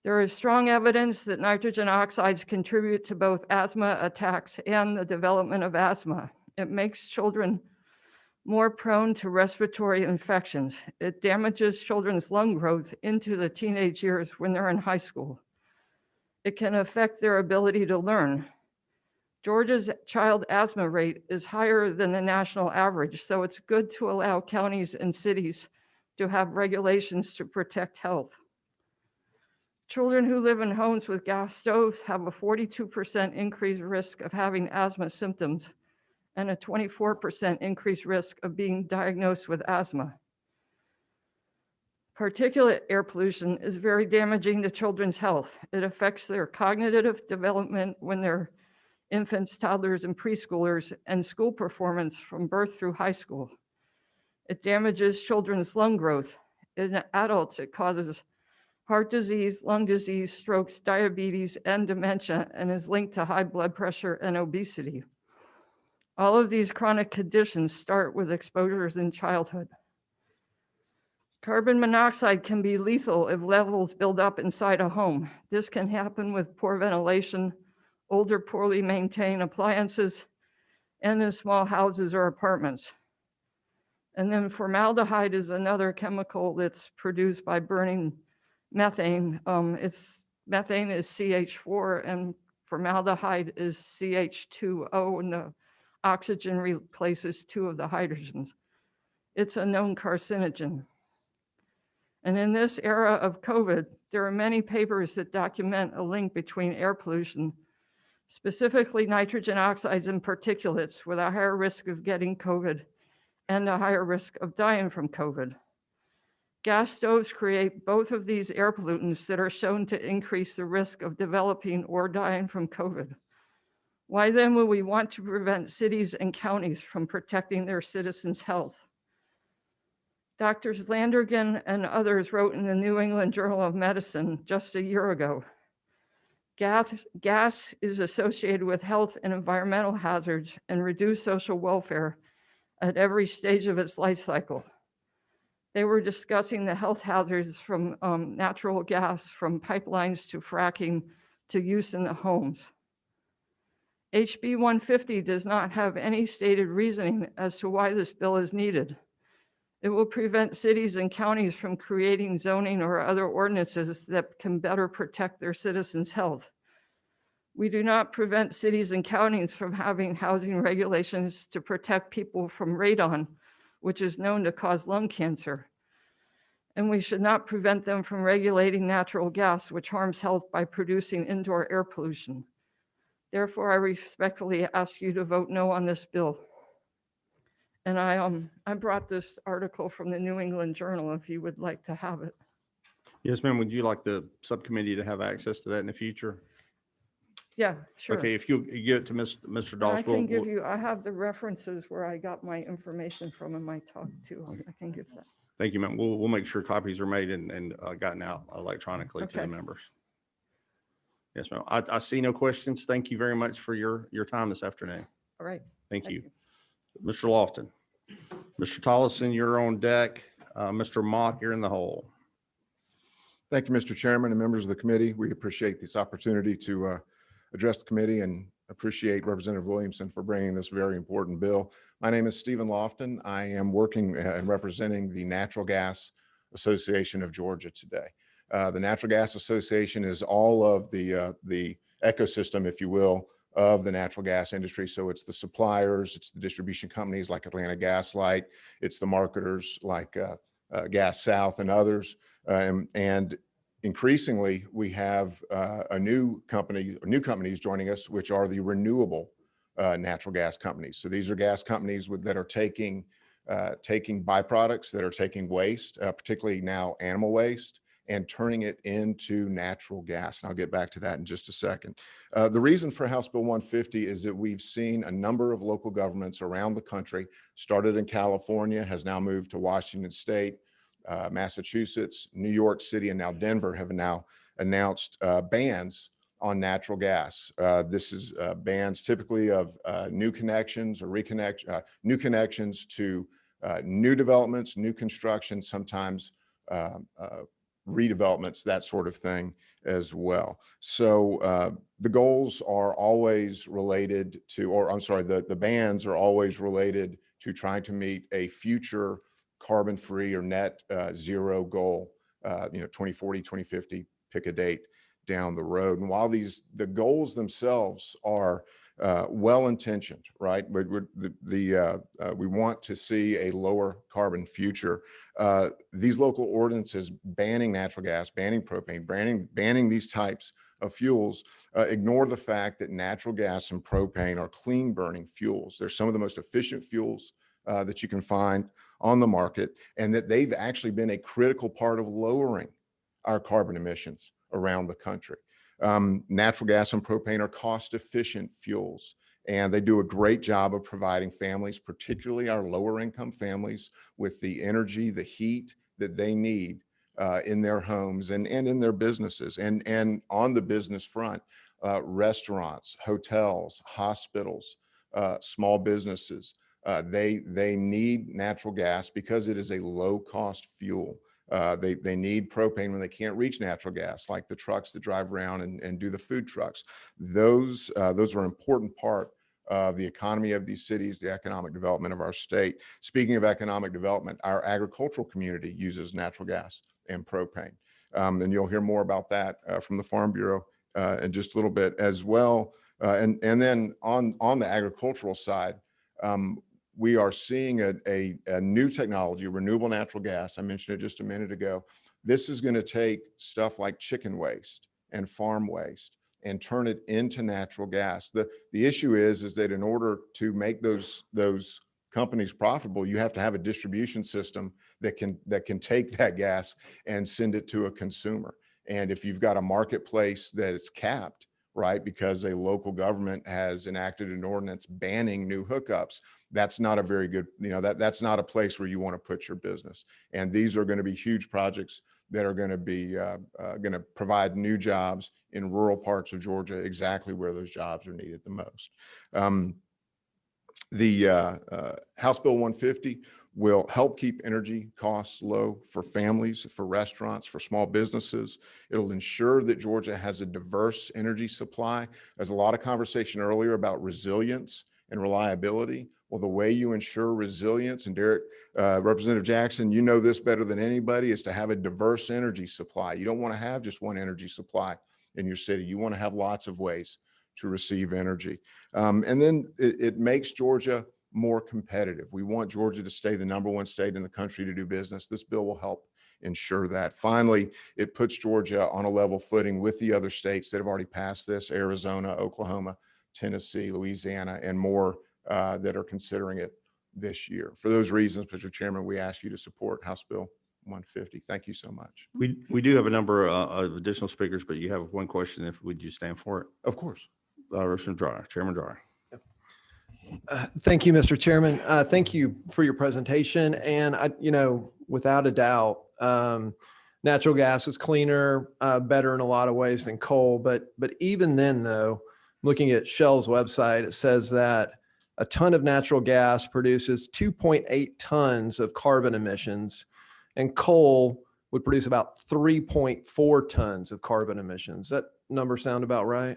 S12: There is strong evidence that nitrogen oxides contribute to both asthma attacks and the development of asthma. It makes children more prone to respiratory infections. It damages children's lung growth into the teenage years when they're in high school. It can affect their ability to learn. Georgia's child asthma rate is higher than the national average, so it's good to allow counties and cities to have regulations to protect health. Children who live in homes with gas stoves have a 42% increased risk of having asthma symptoms and a 24% increased risk of being diagnosed with asthma. Particulate air pollution is very damaging to children's health. It affects their cognitive development when they're infants, toddlers, and preschoolers, and school performance from birth through high school. It damages children's lung growth. In adults, it causes heart disease, lung disease, strokes, diabetes, and dementia, and is linked to high blood pressure and obesity. All of these chronic conditions start with exposures in childhood. Carbon monoxide can be lethal if levels build up inside a home. This can happen with poor ventilation, older, poorly maintained appliances, and in small houses or apartments. And then formaldehyde is another chemical that's produced by burning methane. Methane is CH4 and formaldehyde is CH2O, and the oxygen replaces two of the hydrogens. It's a known carcinogen. And in this era of COVID, there are many papers that document a link between air pollution, specifically nitrogen oxides and particulates, with a higher risk of getting COVID and a higher risk of dying from COVID. Gas stoves create both of these air pollutants that are shown to increase the risk of developing or dying from COVID. Why then would we want to prevent cities and counties from protecting their citizens' health? Doctors Landergan and others wrote in the New England Journal of Medicine just a year ago, gas is associated with health and environmental hazards and reduced social welfare at every stage of its life cycle. They were discussing the health hazards from natural gas, from pipelines to fracking to use in the homes. HB 150 does not have any stated reasoning as to why this bill is needed. It will prevent cities and counties from creating zoning or other ordinances that can better protect their citizens' health. We do not prevent cities and counties from having housing regulations to protect people from radon, which is known to cause lung cancer. And we should not prevent them from regulating natural gas, which harms health by producing indoor air pollution. Therefore, I respectfully ask you to vote no on this bill. And I brought this article from the New England Journal if you would like to have it.
S1: Yes, ma'am. Would you like the subcommittee to have access to that in the future?
S12: Yeah, sure.
S1: Okay, if you give it to Mr.
S12: And
S1: Doss,
S12: I can give you, I have the references where I got my information from in my talk too. I can give that.
S1: thank you, ma'am. We'll make sure copies are made and gotten out electronically to the
S12: Okay.
S1: members. Yes, ma'am. I see no questions. Thank you very much for your time this afternoon.
S12: All right.
S1: Thank you. Mr. Lofton. Mr. Tollison, you're on deck. Mr. Mock, you're in the hole.
S13: Thank you, Mr. Chairman and members of the committee. We appreciate this opportunity to address the committee and appreciate Representative Williamson for bringing this very important bill. My name is Stephen Lofton. I am working and representing the Natural Gas Association of Georgia today. The Natural Gas Association is all of the ecosystem, if you will, of the natural gas industry. So it's the suppliers, it's the distribution companies like Atlanta Gas Light, it's the marketers like Gas South and others. And increasingly, we have a new company, or new companies joining us, which are the renewable natural gas companies. So these are gas companies that are taking byproducts, that are taking waste, particularly now animal waste, and turning it into natural gas. And I'll get back to that in just a second. The reason for House Bill 150 is that we've seen a number of local governments around the country, started in California, has now moved to Washington State, Massachusetts, New York City, and now Denver have now announced bans on natural gas. This is bans typically of new connections or new connections to new developments, new construction, sometimes redevelopments, that sort of thing as well. So the goals are always related to, or I'm sorry, the bans are always related to trying to meet a future carbon-free or net zero goal, 2040, 2050, pick a date down the road. And while the goals themselves are well-intentioned, right? We want to see a lower carbon future. These local ordinances banning natural gas, banning propane, banning these types of fuels ignore the fact that natural gas and propane are clean burning fuels. They're some of the most efficient fuels that you can find on the market, and that they've actually been a critical part of lowering our carbon emissions around the country. Natural gas and propane are cost-efficient fuels, and they do a great job of providing families, particularly our lower income families, with the energy, the heat that they need in their homes and in their businesses. And on the business front, restaurants, hotels, hospitals, small businesses, they need natural gas because it is a low-cost fuel. They need propane when they can't reach natural gas, like the trucks that drive around and do the food trucks. Those are an important part of the economy of these cities, the economic development of our state. Speaking of economic development, our agricultural community uses natural gas and propane. And you'll hear more about that from the Farm Bureau in just a little bit as well. And then on the agricultural side, we are seeing a new technology, renewable natural gas. I mentioned it just a minute ago. This is going to take stuff like chicken waste and farm waste and turn it into natural gas. The issue is that in order to make those companies profitable, you have to have a distribution system that can take that gas and send it to a consumer. And if you've got a marketplace that is capped, right, because a local government has enacted an ordinance banning new hookups, that's not a very good, that's not a place where you want to put your business. And these are going to be huge projects that are going to be going to provide new jobs in rural parts of Georgia, exactly where those jobs are needed the most. House Bill 150 will help keep energy costs low for families, for restaurants, for small businesses. It'll ensure that Georgia has a diverse energy supply. There's a lot of conversation earlier about resilience and reliability. Well, the way you ensure resilience, and Derek, Representative Jackson, you know this better than anybody, is to have a diverse energy supply. You don't want to have just one energy supply in your city. You want to have lots of ways to receive energy. And then it makes Georgia more competitive. We want Georgia to stay the #1 state in the country to do business. This bill will help ensure that. Finally, it puts Georgia on a level footing with the other states that have already passed this: Arizona, Oklahoma, Tennessee, Louisiana, and more that are considering it this year. For those reasons, Mr. Chairman, we ask you to support House Bill 150. Thank you so much.
S1: We do have a number of additional speakers, but you have one question. Would you stand for it?
S13: Of course.
S1: Representative Dreyer, Chairman Dreyer.
S14: Thank you, Mr. Chairman. Thank you for your presentation. And without a doubt, natural gas is cleaner, better in a lot of ways than coal. But even then, though, looking at Shell's website, it says that a ton of natural gas produces 2.8 tons of carbon emissions, and coal would produce about 3.4 tons of carbon emissions. That number sound about right?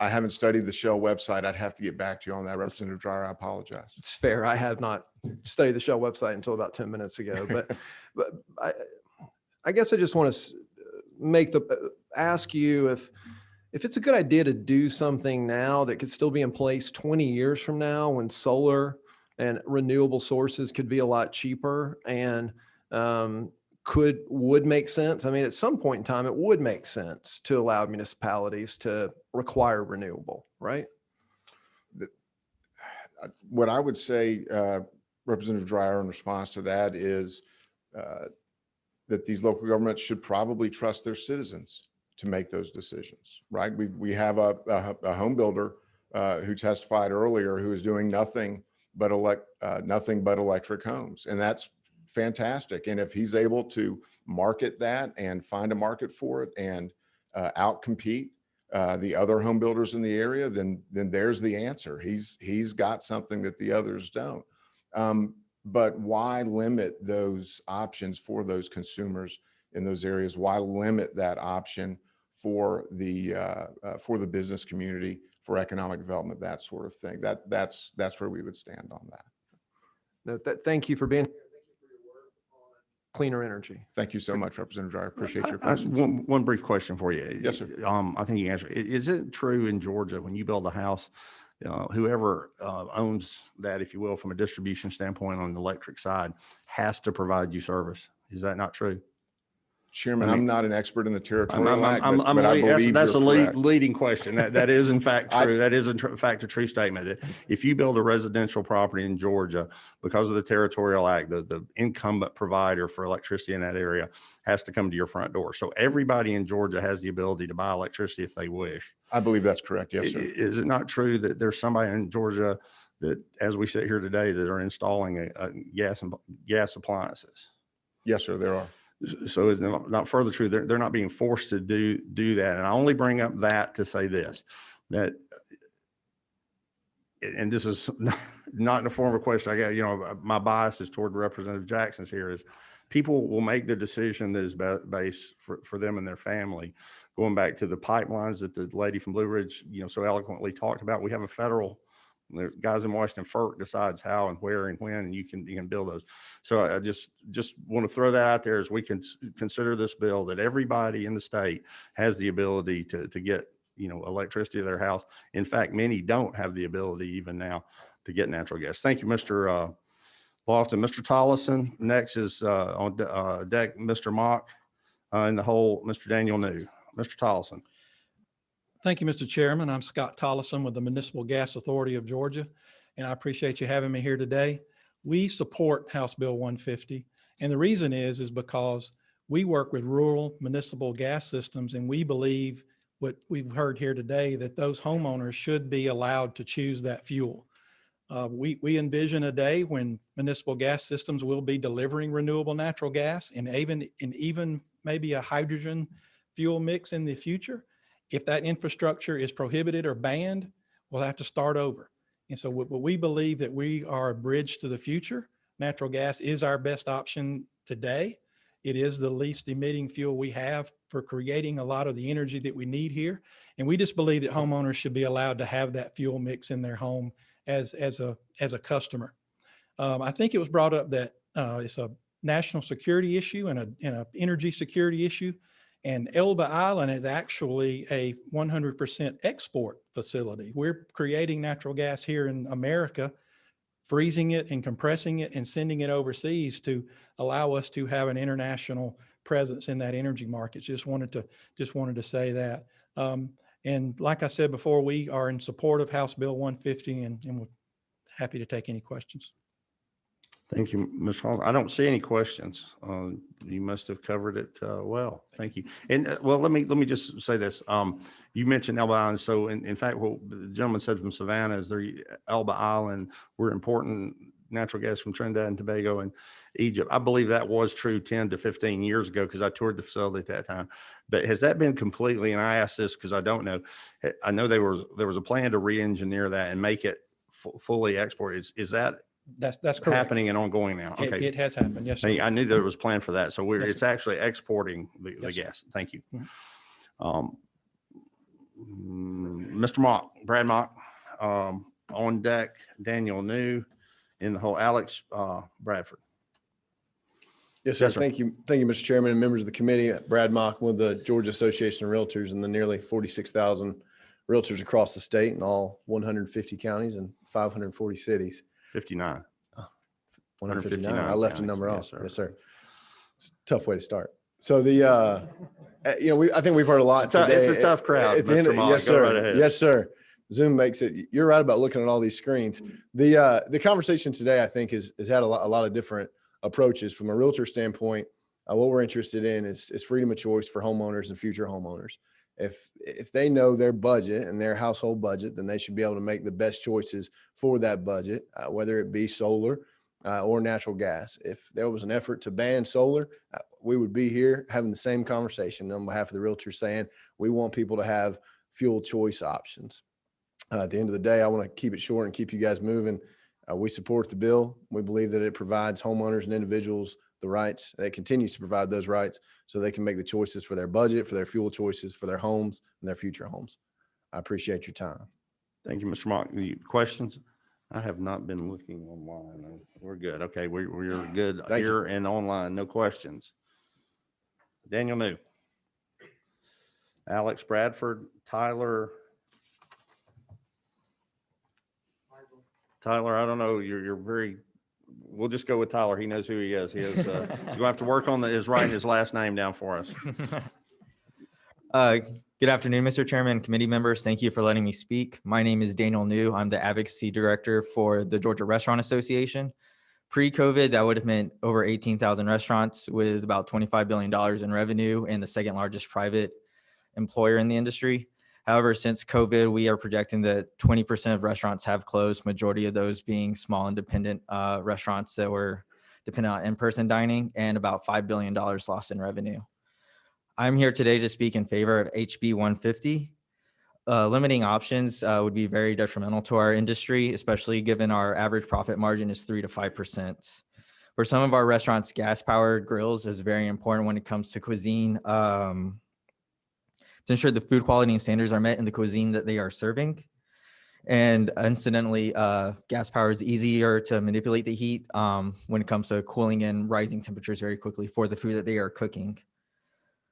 S13: I haven't studied the Shell website. I'd have to get back to you on that, Representative Dreyer. I apologize.
S14: It's fair. I have not studied the Shell website until about 10 minutes ago, but I guess I just want to ask you if it's a good idea to do something now that could still be in place 20 years from now, when solar and renewable sources could be a lot cheaper and would make sense. I mean, at some point in time, it would make sense to allow municipalities to require renewable, right?
S13: What I would say, Representative Dreyer, in response to that is that these local governments should probably trust their citizens to make those decisions, right? We have a home builder who testified earlier who is doing nothing but electric homes, and that's fantastic. And if he's able to market that and find a market for it and outcompete the other home builders in the area, then there's the answer. He's got something that the others don't. But why limit those options for those consumers in those areas? Why limit that option for the business community, for economic development, that sort of thing? That's where we would stand on that.
S14: No, thank you for being here. Thank you for your work on cleaner energy.
S13: Thank you so much, Representative Dyer. I appreciate your
S1: I-
S13: questions.
S1: one brief question for you.
S13: Yes, sir.
S1: I think you answered. Is it true in Georgia when you build a house, whoever owns that, if you will, from a distribution standpoint on the electric side, has to provide you service? Is that not true?
S13: Chairman,
S1: I mean,
S13: I'm not an expert in the territorial act, but I believe
S1: that's a
S13: you're correct.
S1: leading question. That is in fact
S13: I-
S1: true. That is in fact a true statement. That if you build a residential property in Georgia, because of the territorial act, the incumbent provider for electricity in that area has to come to your front door. So everybody in Georgia has the ability to buy electricity if they wish.
S13: I believe that's correct. Yes, sir.
S1: Is it not true that there's somebody in Georgia that, as we sit here today, that are installing a gas appliances?
S13: Yes, sir, there are.
S1: So it's not further true. They're not being forced to do that. And I only bring up that to say this, that, and this is not in the form of a question. I got, my bias is toward Representative Jackson's here, is people will make the decision that is based for them and their family. Going back to the pipelines that the lady from Blue Ridge, so eloquently talked about, we have a federal, the guys in Washington, FERC decides how and where and when, and you can build those. So I just want to throw that out there as we can consider this bill, that everybody in the state has the ability to get, electricity to their house. In fact, many don't have the ability even now to get natural gas. Thank you, Mr. Lofton. Mr. Tollison, next is on deck, Mr. Mock, and the whole, Mr. Daniel New. Mr. Tollison.
S15: Thank you, Mr. Chairman. I'm Scott Tollison with the Municipal Gas Authority of Georgia, and I appreciate you having me here today. We support House Bill 150, and the reason is because we work with rural municipal gas systems, and we believe what we've heard here today, that those homeowners should be allowed to choose that fuel. We envision a day when municipal gas systems will be delivering renewable natural gas and even maybe a hydrogen fuel mix in the future. If that infrastructure is prohibited or banned, we'll have to start over. And so we believe that we are a bridge to the future. Natural gas is our best option today. It is the least emitting fuel we have for creating a lot of the energy that we need here. And we just believe that homeowners should be allowed to have that fuel mix in their home as a customer. I think it was brought up that it's a national security issue and an energy security issue. And Elba Island is actually a 100% export facility. We're creating natural gas here in America, freezing it and compressing it and sending it overseas to allow us to have an international presence in that energy market. Just wanted to say that. And like I said before, we are in support of House Bill 150 and we're happy to take any questions.
S1: Thank you, Ms. Hall. I don't see any questions. You must have covered it well. Thank you. And well, let me just say this. You mentioned Elba Island. So in fact, what the gentleman said from Savannah is Elba Island, we're importing natural gas from Trinidad and Tobago and Egypt. I believe that was true 10 to 15 years ago because I toured the facility at that time. But has that been completely, and I asked this because I don't know, I know there was a plan to re-engineer that and make it fully export. Is that
S15: That's correct.
S1: happening and ongoing now? Okay.
S15: It has happened. Yes, sir.
S1: I knew there was planned for that. So
S15: Yes,
S1: it's
S15: sir.
S1: actually exporting the
S15: Yes, sir.
S1: gas. Thank you.
S15: Mhm.
S1: Mr. Mock, Brad Mock, on deck, Daniel New, in the whole, Alex Bradford.
S16: Yes, sir.
S1: Yes, sir.
S16: Thank you, Mr. Chairman and members of the committee. Brad Mock with the Georgia Association of Realtors and the nearly 46,000 realtors across the state in all 150 counties and 540 cities.
S1: 59.
S16: 159. I left a
S1: counties.
S16: number
S1: Yes,
S16: off.
S1: sir.
S16: Yes, sir. It's a tough way to start. So I think we've heard a lot today.
S1: It's a tough crowd,
S16: At the end
S1: Mr.
S16: of-
S1: Mock.
S16: Yes,
S1: Go
S16: sir.
S1: right ahead.
S16: Yes, sir. Zoom makes it. You're right about looking at all these screens. The conversation today, I think, has had a lot of different approaches. From a realtor standpoint, What we're interested in is freedom of choice for homeowners and future homeowners. If they know their budget and their household budget, then they should be able to make the best choices for that budget, whether it be solar or natural gas. If there was an effort to ban solar, we would be here having the same conversation on behalf of the realtors, saying we want people to have fuel choice options. At the end of the day, I want to keep it short and keep you guys moving. We support the bill. We believe that it provides homeowners and individuals the rights, and it continues to provide those rights so they can make the choices for their budget, for their fuel choices, for their homes and their future homes. I appreciate your time.
S1: Thank you, Mr. Mock. The questions? I have not been looking online. We're good. Okay, we're good
S16: Thank you.
S1: here and online. No questions. Daniel New. Alex Bradford, Tyler. Tyler, I don't know. You're very, we'll just go with Tyler. He knows who he is. He is, he's gonna have to work on his writing his last name down for us.
S17: Good afternoon, Mr. Chairman, committee members. Thank you for letting me speak. My name is Daniel New. I'm the advocacy director for the Georgia Restaurant Association. Pre-COVID, that would have meant over 18,000 restaurants with about $25 billion in revenue and the second largest private employer in the industry. However, since COVID, we are projecting that 20% of restaurants have closed, majority of those being small independent restaurants that were dependent on in-person dining, and about $5 billion lost in revenue. I'm here today to speak in favor of HB 150. Limiting options would be very detrimental to our industry, especially given our average profit margin is 3 to 5%. For some of our restaurants, gas-powered grills is very important when it comes to cuisine, to ensure the food quality and standards are met in the cuisine that they are serving. And incidentally, gas power is easier to manipulate the heat when it comes to cooling and rising temperatures very quickly for the food that they are cooking.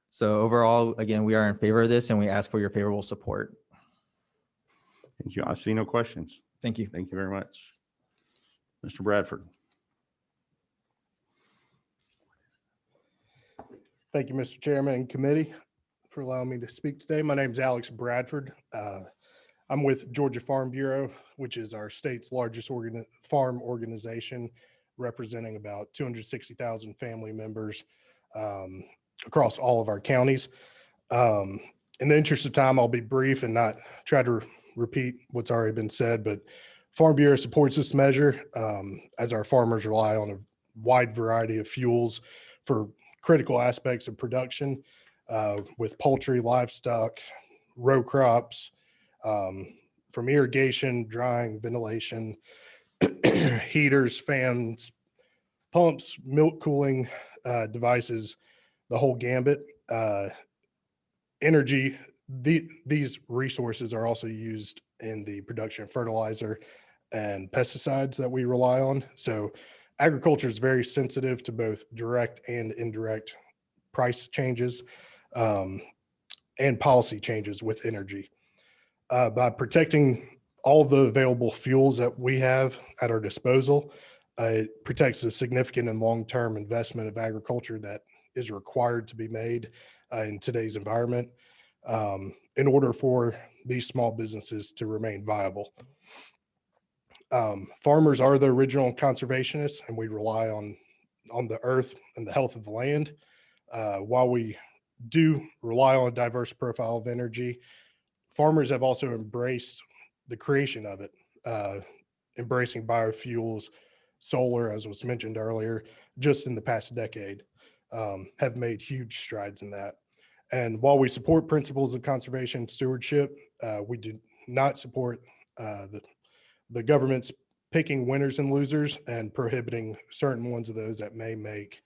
S17: So overall, again, we are in favor of this and we ask for your favorable support.
S1: Thank you. I see no questions.
S17: Thank you.
S1: Thank you very much. Mr. Bradford.
S18: Thank you, Mr. Chairman and committee, for allowing me to speak today. My name is Alex Bradford. I'm with Georgia Farm Bureau, which is our state's largest farm organization, representing about 260,000 family members across all of our counties. In the interest of time, I'll be brief and not try to repeat what's already been said, but Farm Bureau supports this measure as our farmers rely on a wide variety of fuels for critical aspects of production with poultry, livestock, row crops, from irrigation, drying, ventilation, heaters, fans, pumps, milk cooling devices, the whole gambit. Energy, these resources are also used in the production of fertilizer and pesticides that we rely on. So agriculture is very sensitive to both direct and indirect price changes and policy changes with energy. By protecting all of the available fuels that we have at our disposal, it protects the significant and long-term investment of agriculture that is required to be made in today's environment in order for these small businesses to remain viable. Farmers are the original conservationists, and we rely on the earth and the health of the land. While we do rely on a diverse profile of energy, farmers have also embraced the creation of it, embracing biofuels, solar, as was mentioned earlier, just in the past decade, have made huge strides in that. And while we support principles of conservation and stewardship, we do not support the government's picking winners and losers and prohibiting certain ones of those that may make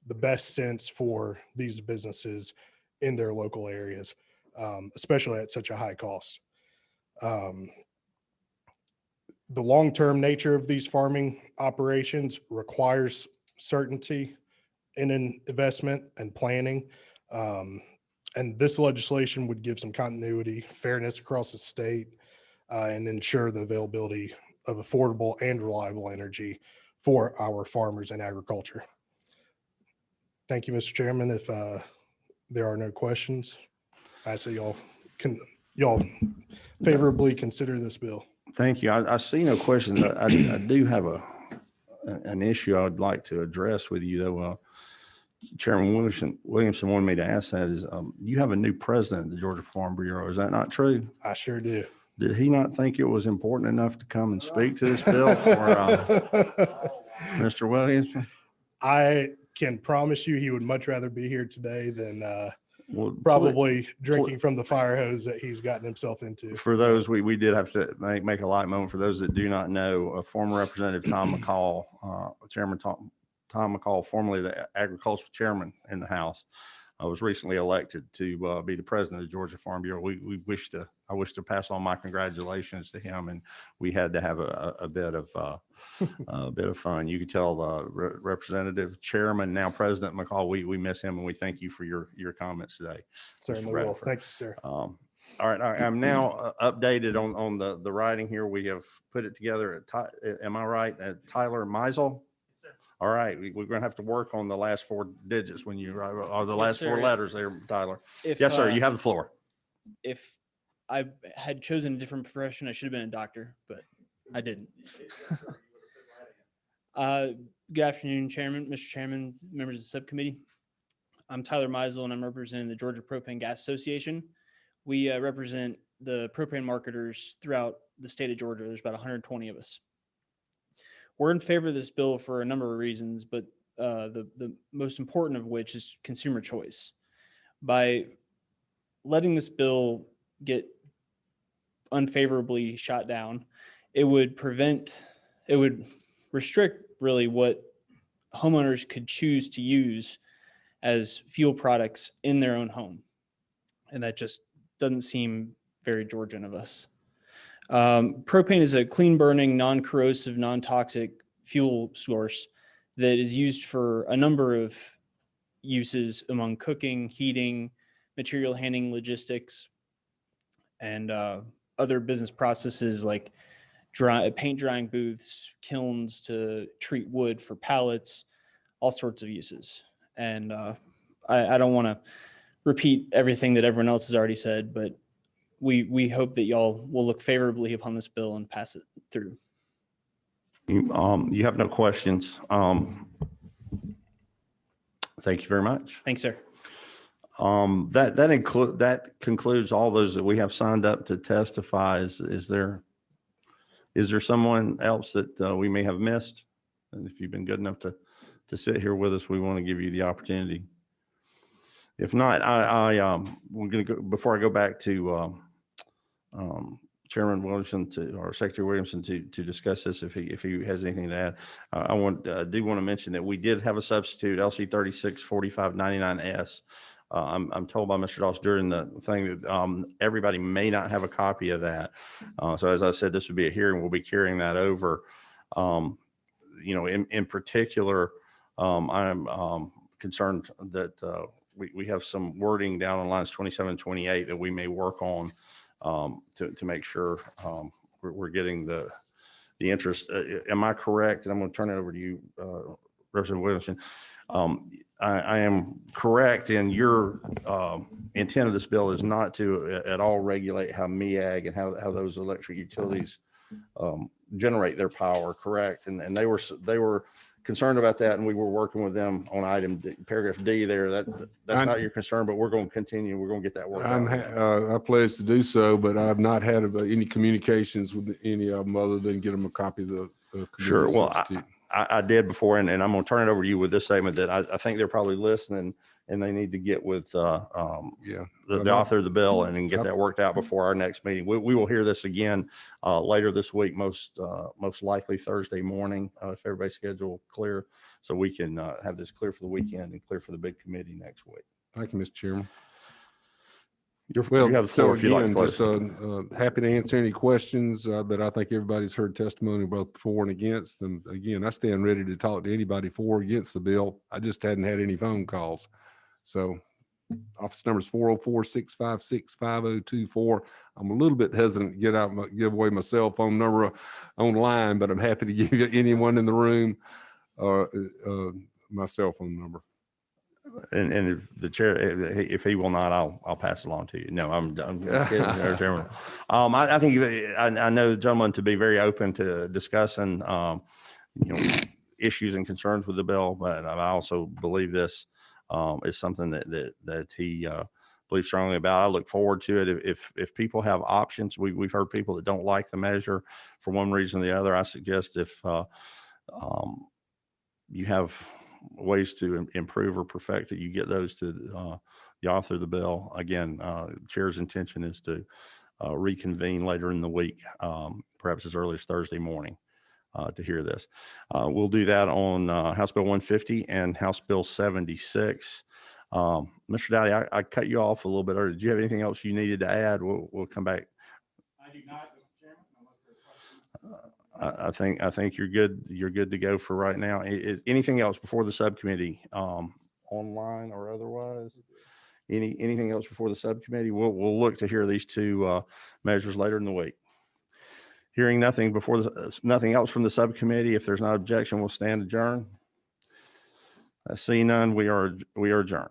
S18: the best sense for these businesses in their local areas, especially at such a high cost. The long-term nature of these farming operations requires certainty in an investment and planning. And this legislation would give some continuity, fairness across the state, and ensure the availability of affordable and reliable energy for our farmers and agriculture. Thank you, Mr. Chairman. If there are no questions, I say y'all favorably consider this bill.
S1: Thank you. I see no questions. I do have an issue I would like to address with you, though. Chairman Williamson wanted me to ask that is, you have a new president of the Georgia Farm Bureau. Is that not true?
S18: I sure do.
S1: Did he not think it was important enough to come and speak to this bill for Mr. Williamson?
S18: I can promise you he would much rather be here today than
S1: Well,
S18: probably drinking from the fire hose that he's gotten himself into.
S1: For those, we did have to make a light moment. For those that do not know, former Representative Tom McCall, Chairman Tom McCall, formerly the agricultural chairman in the House, was recently elected to be the president of the Georgia Farm Bureau. I wish to pass on my congratulations to him, and we had to have a bit of fun. You could tell Representative Chairman, now President McCall, we miss him, and we thank you for your comments today.
S18: Certainly
S1: Mr.
S18: will.
S1: Bradford.
S18: Thank you, sir.
S1: All right, I'm now updated on the writing here. We have put it together am I right? Tyler Meisel? All right, we're going to have to work on the last four digits when you, or the last four letters there, Tyler. Yes, sir, you have the floor.
S19: If I had chosen a different profession, I should have been a doctor, but I didn't. Good afternoon, Mr. Chairman, members of the subcommittee. I'm Tyler Meisel, and I'm representing the Georgia Propane Gas Association. We represent the propane marketers throughout the state of Georgia. There's about 120 of us. We're in favor of this bill for a number of reasons, but the most important of which is consumer choice. By letting this bill get unfavorably shot down, it would restrict really what homeowners could choose to use as fuel products in their own home. And that just doesn't seem very Georgian of us. Propane is a clean burning, non-corrosive, non-toxic fuel source that is used for a number of uses among cooking, heating, material handling, logistics, and other business processes like paint drying booths, kilns to treat wood for pallets, all sorts of uses. And I don't want to repeat everything that everyone else has already said, but we hope that y'all will look favorably upon this bill and pass it through.
S1: You have no questions. Thank you very much.
S19: Thanks, sir.
S1: That concludes all those that we have signed up to testify. Is there someone else that we may have missed? And if you've been good enough to sit here with us, we want to give you the opportunity. If not, we're going to go, before I go back to Chairman Williamson or Secretary Williamson to discuss this, if he has anything to add, I do want to mention that we did have a substitute, LC 364599S. I'm told by Mr. Doss during the thing that everybody may not have a copy of that. So as I said, this would be a hearing. We'll be carrying that over. In particular, I'm concerned that we have some wording down on lines 27 and 28 that we may work on to make sure we're getting the interest. Am I correct? And I'm going to turn it over to you, Representative Williamson. I am correct in your intent of this bill is not to at all regulate how MEAG and how those electric utilities generate their power, correct? And they were concerned about that, and we were working with them on item D, paragraph D there. That's not your concern, but we're going to continue. We're going to get that worked out.
S4: I pledge to do so, but I've not had any communications with any of them other than get them a copy of the
S1: Sure. Well,
S4: substitute.
S1: I did before, and I'm going to turn it over to you with this statement that I think they're probably listening, and they need to get with the author of the bill and then get that worked out before our next meeting. We will hear this again later this week, most likely Thursday morning, if everybody's schedule clear, so we can have this clear for the weekend and clear for the big committee next week.
S4: Thank you, Mr. Chairman.
S1: You have the floor if you'd like to close.
S4: Just happy to answer any questions, but I think everybody's heard testimony both for and against. And again, I stand ready to talk to anybody for or against the bill. I just hadn't had any phone calls. So office number is 404-656-5024. I'm a little bit hesitant to give away my cell phone number online, but I'm happy to give you anyone in the room my cell phone number.
S1: And if the chair, if he will not, I'll pass it along to you. No, I'm kidding, Chairman. I think I know the gentleman to be very open to discussing, issues and concerns with the bill, but I also believe this. is something that he believes strongly about. I look forward to it. If people have options, we've heard people that don't like the measure for one reason or the other. I suggest if you have ways to improve or perfect it, you get those to the author of the bill. Again, chair's intention is to reconvene later in the week, perhaps as early as Thursday morning, to hear this. We'll do that on House Bill 150 and House Bill 76. Mr. Dowdy, I cut you off a little bit earlier. Did you have anything else you needed to add? We'll come back.
S2: I do not, Mr. Chairman, unless there are questions.
S1: I think you're good. You're good to go for right now. Anything else before the subcommittee, online or otherwise? Anything else before the subcommittee? We'll look to hear these two measures later in the week. Hearing nothing nothing else from the subcommittee. If there's not objection, we'll stand adjourned. I see none. We are adjourned.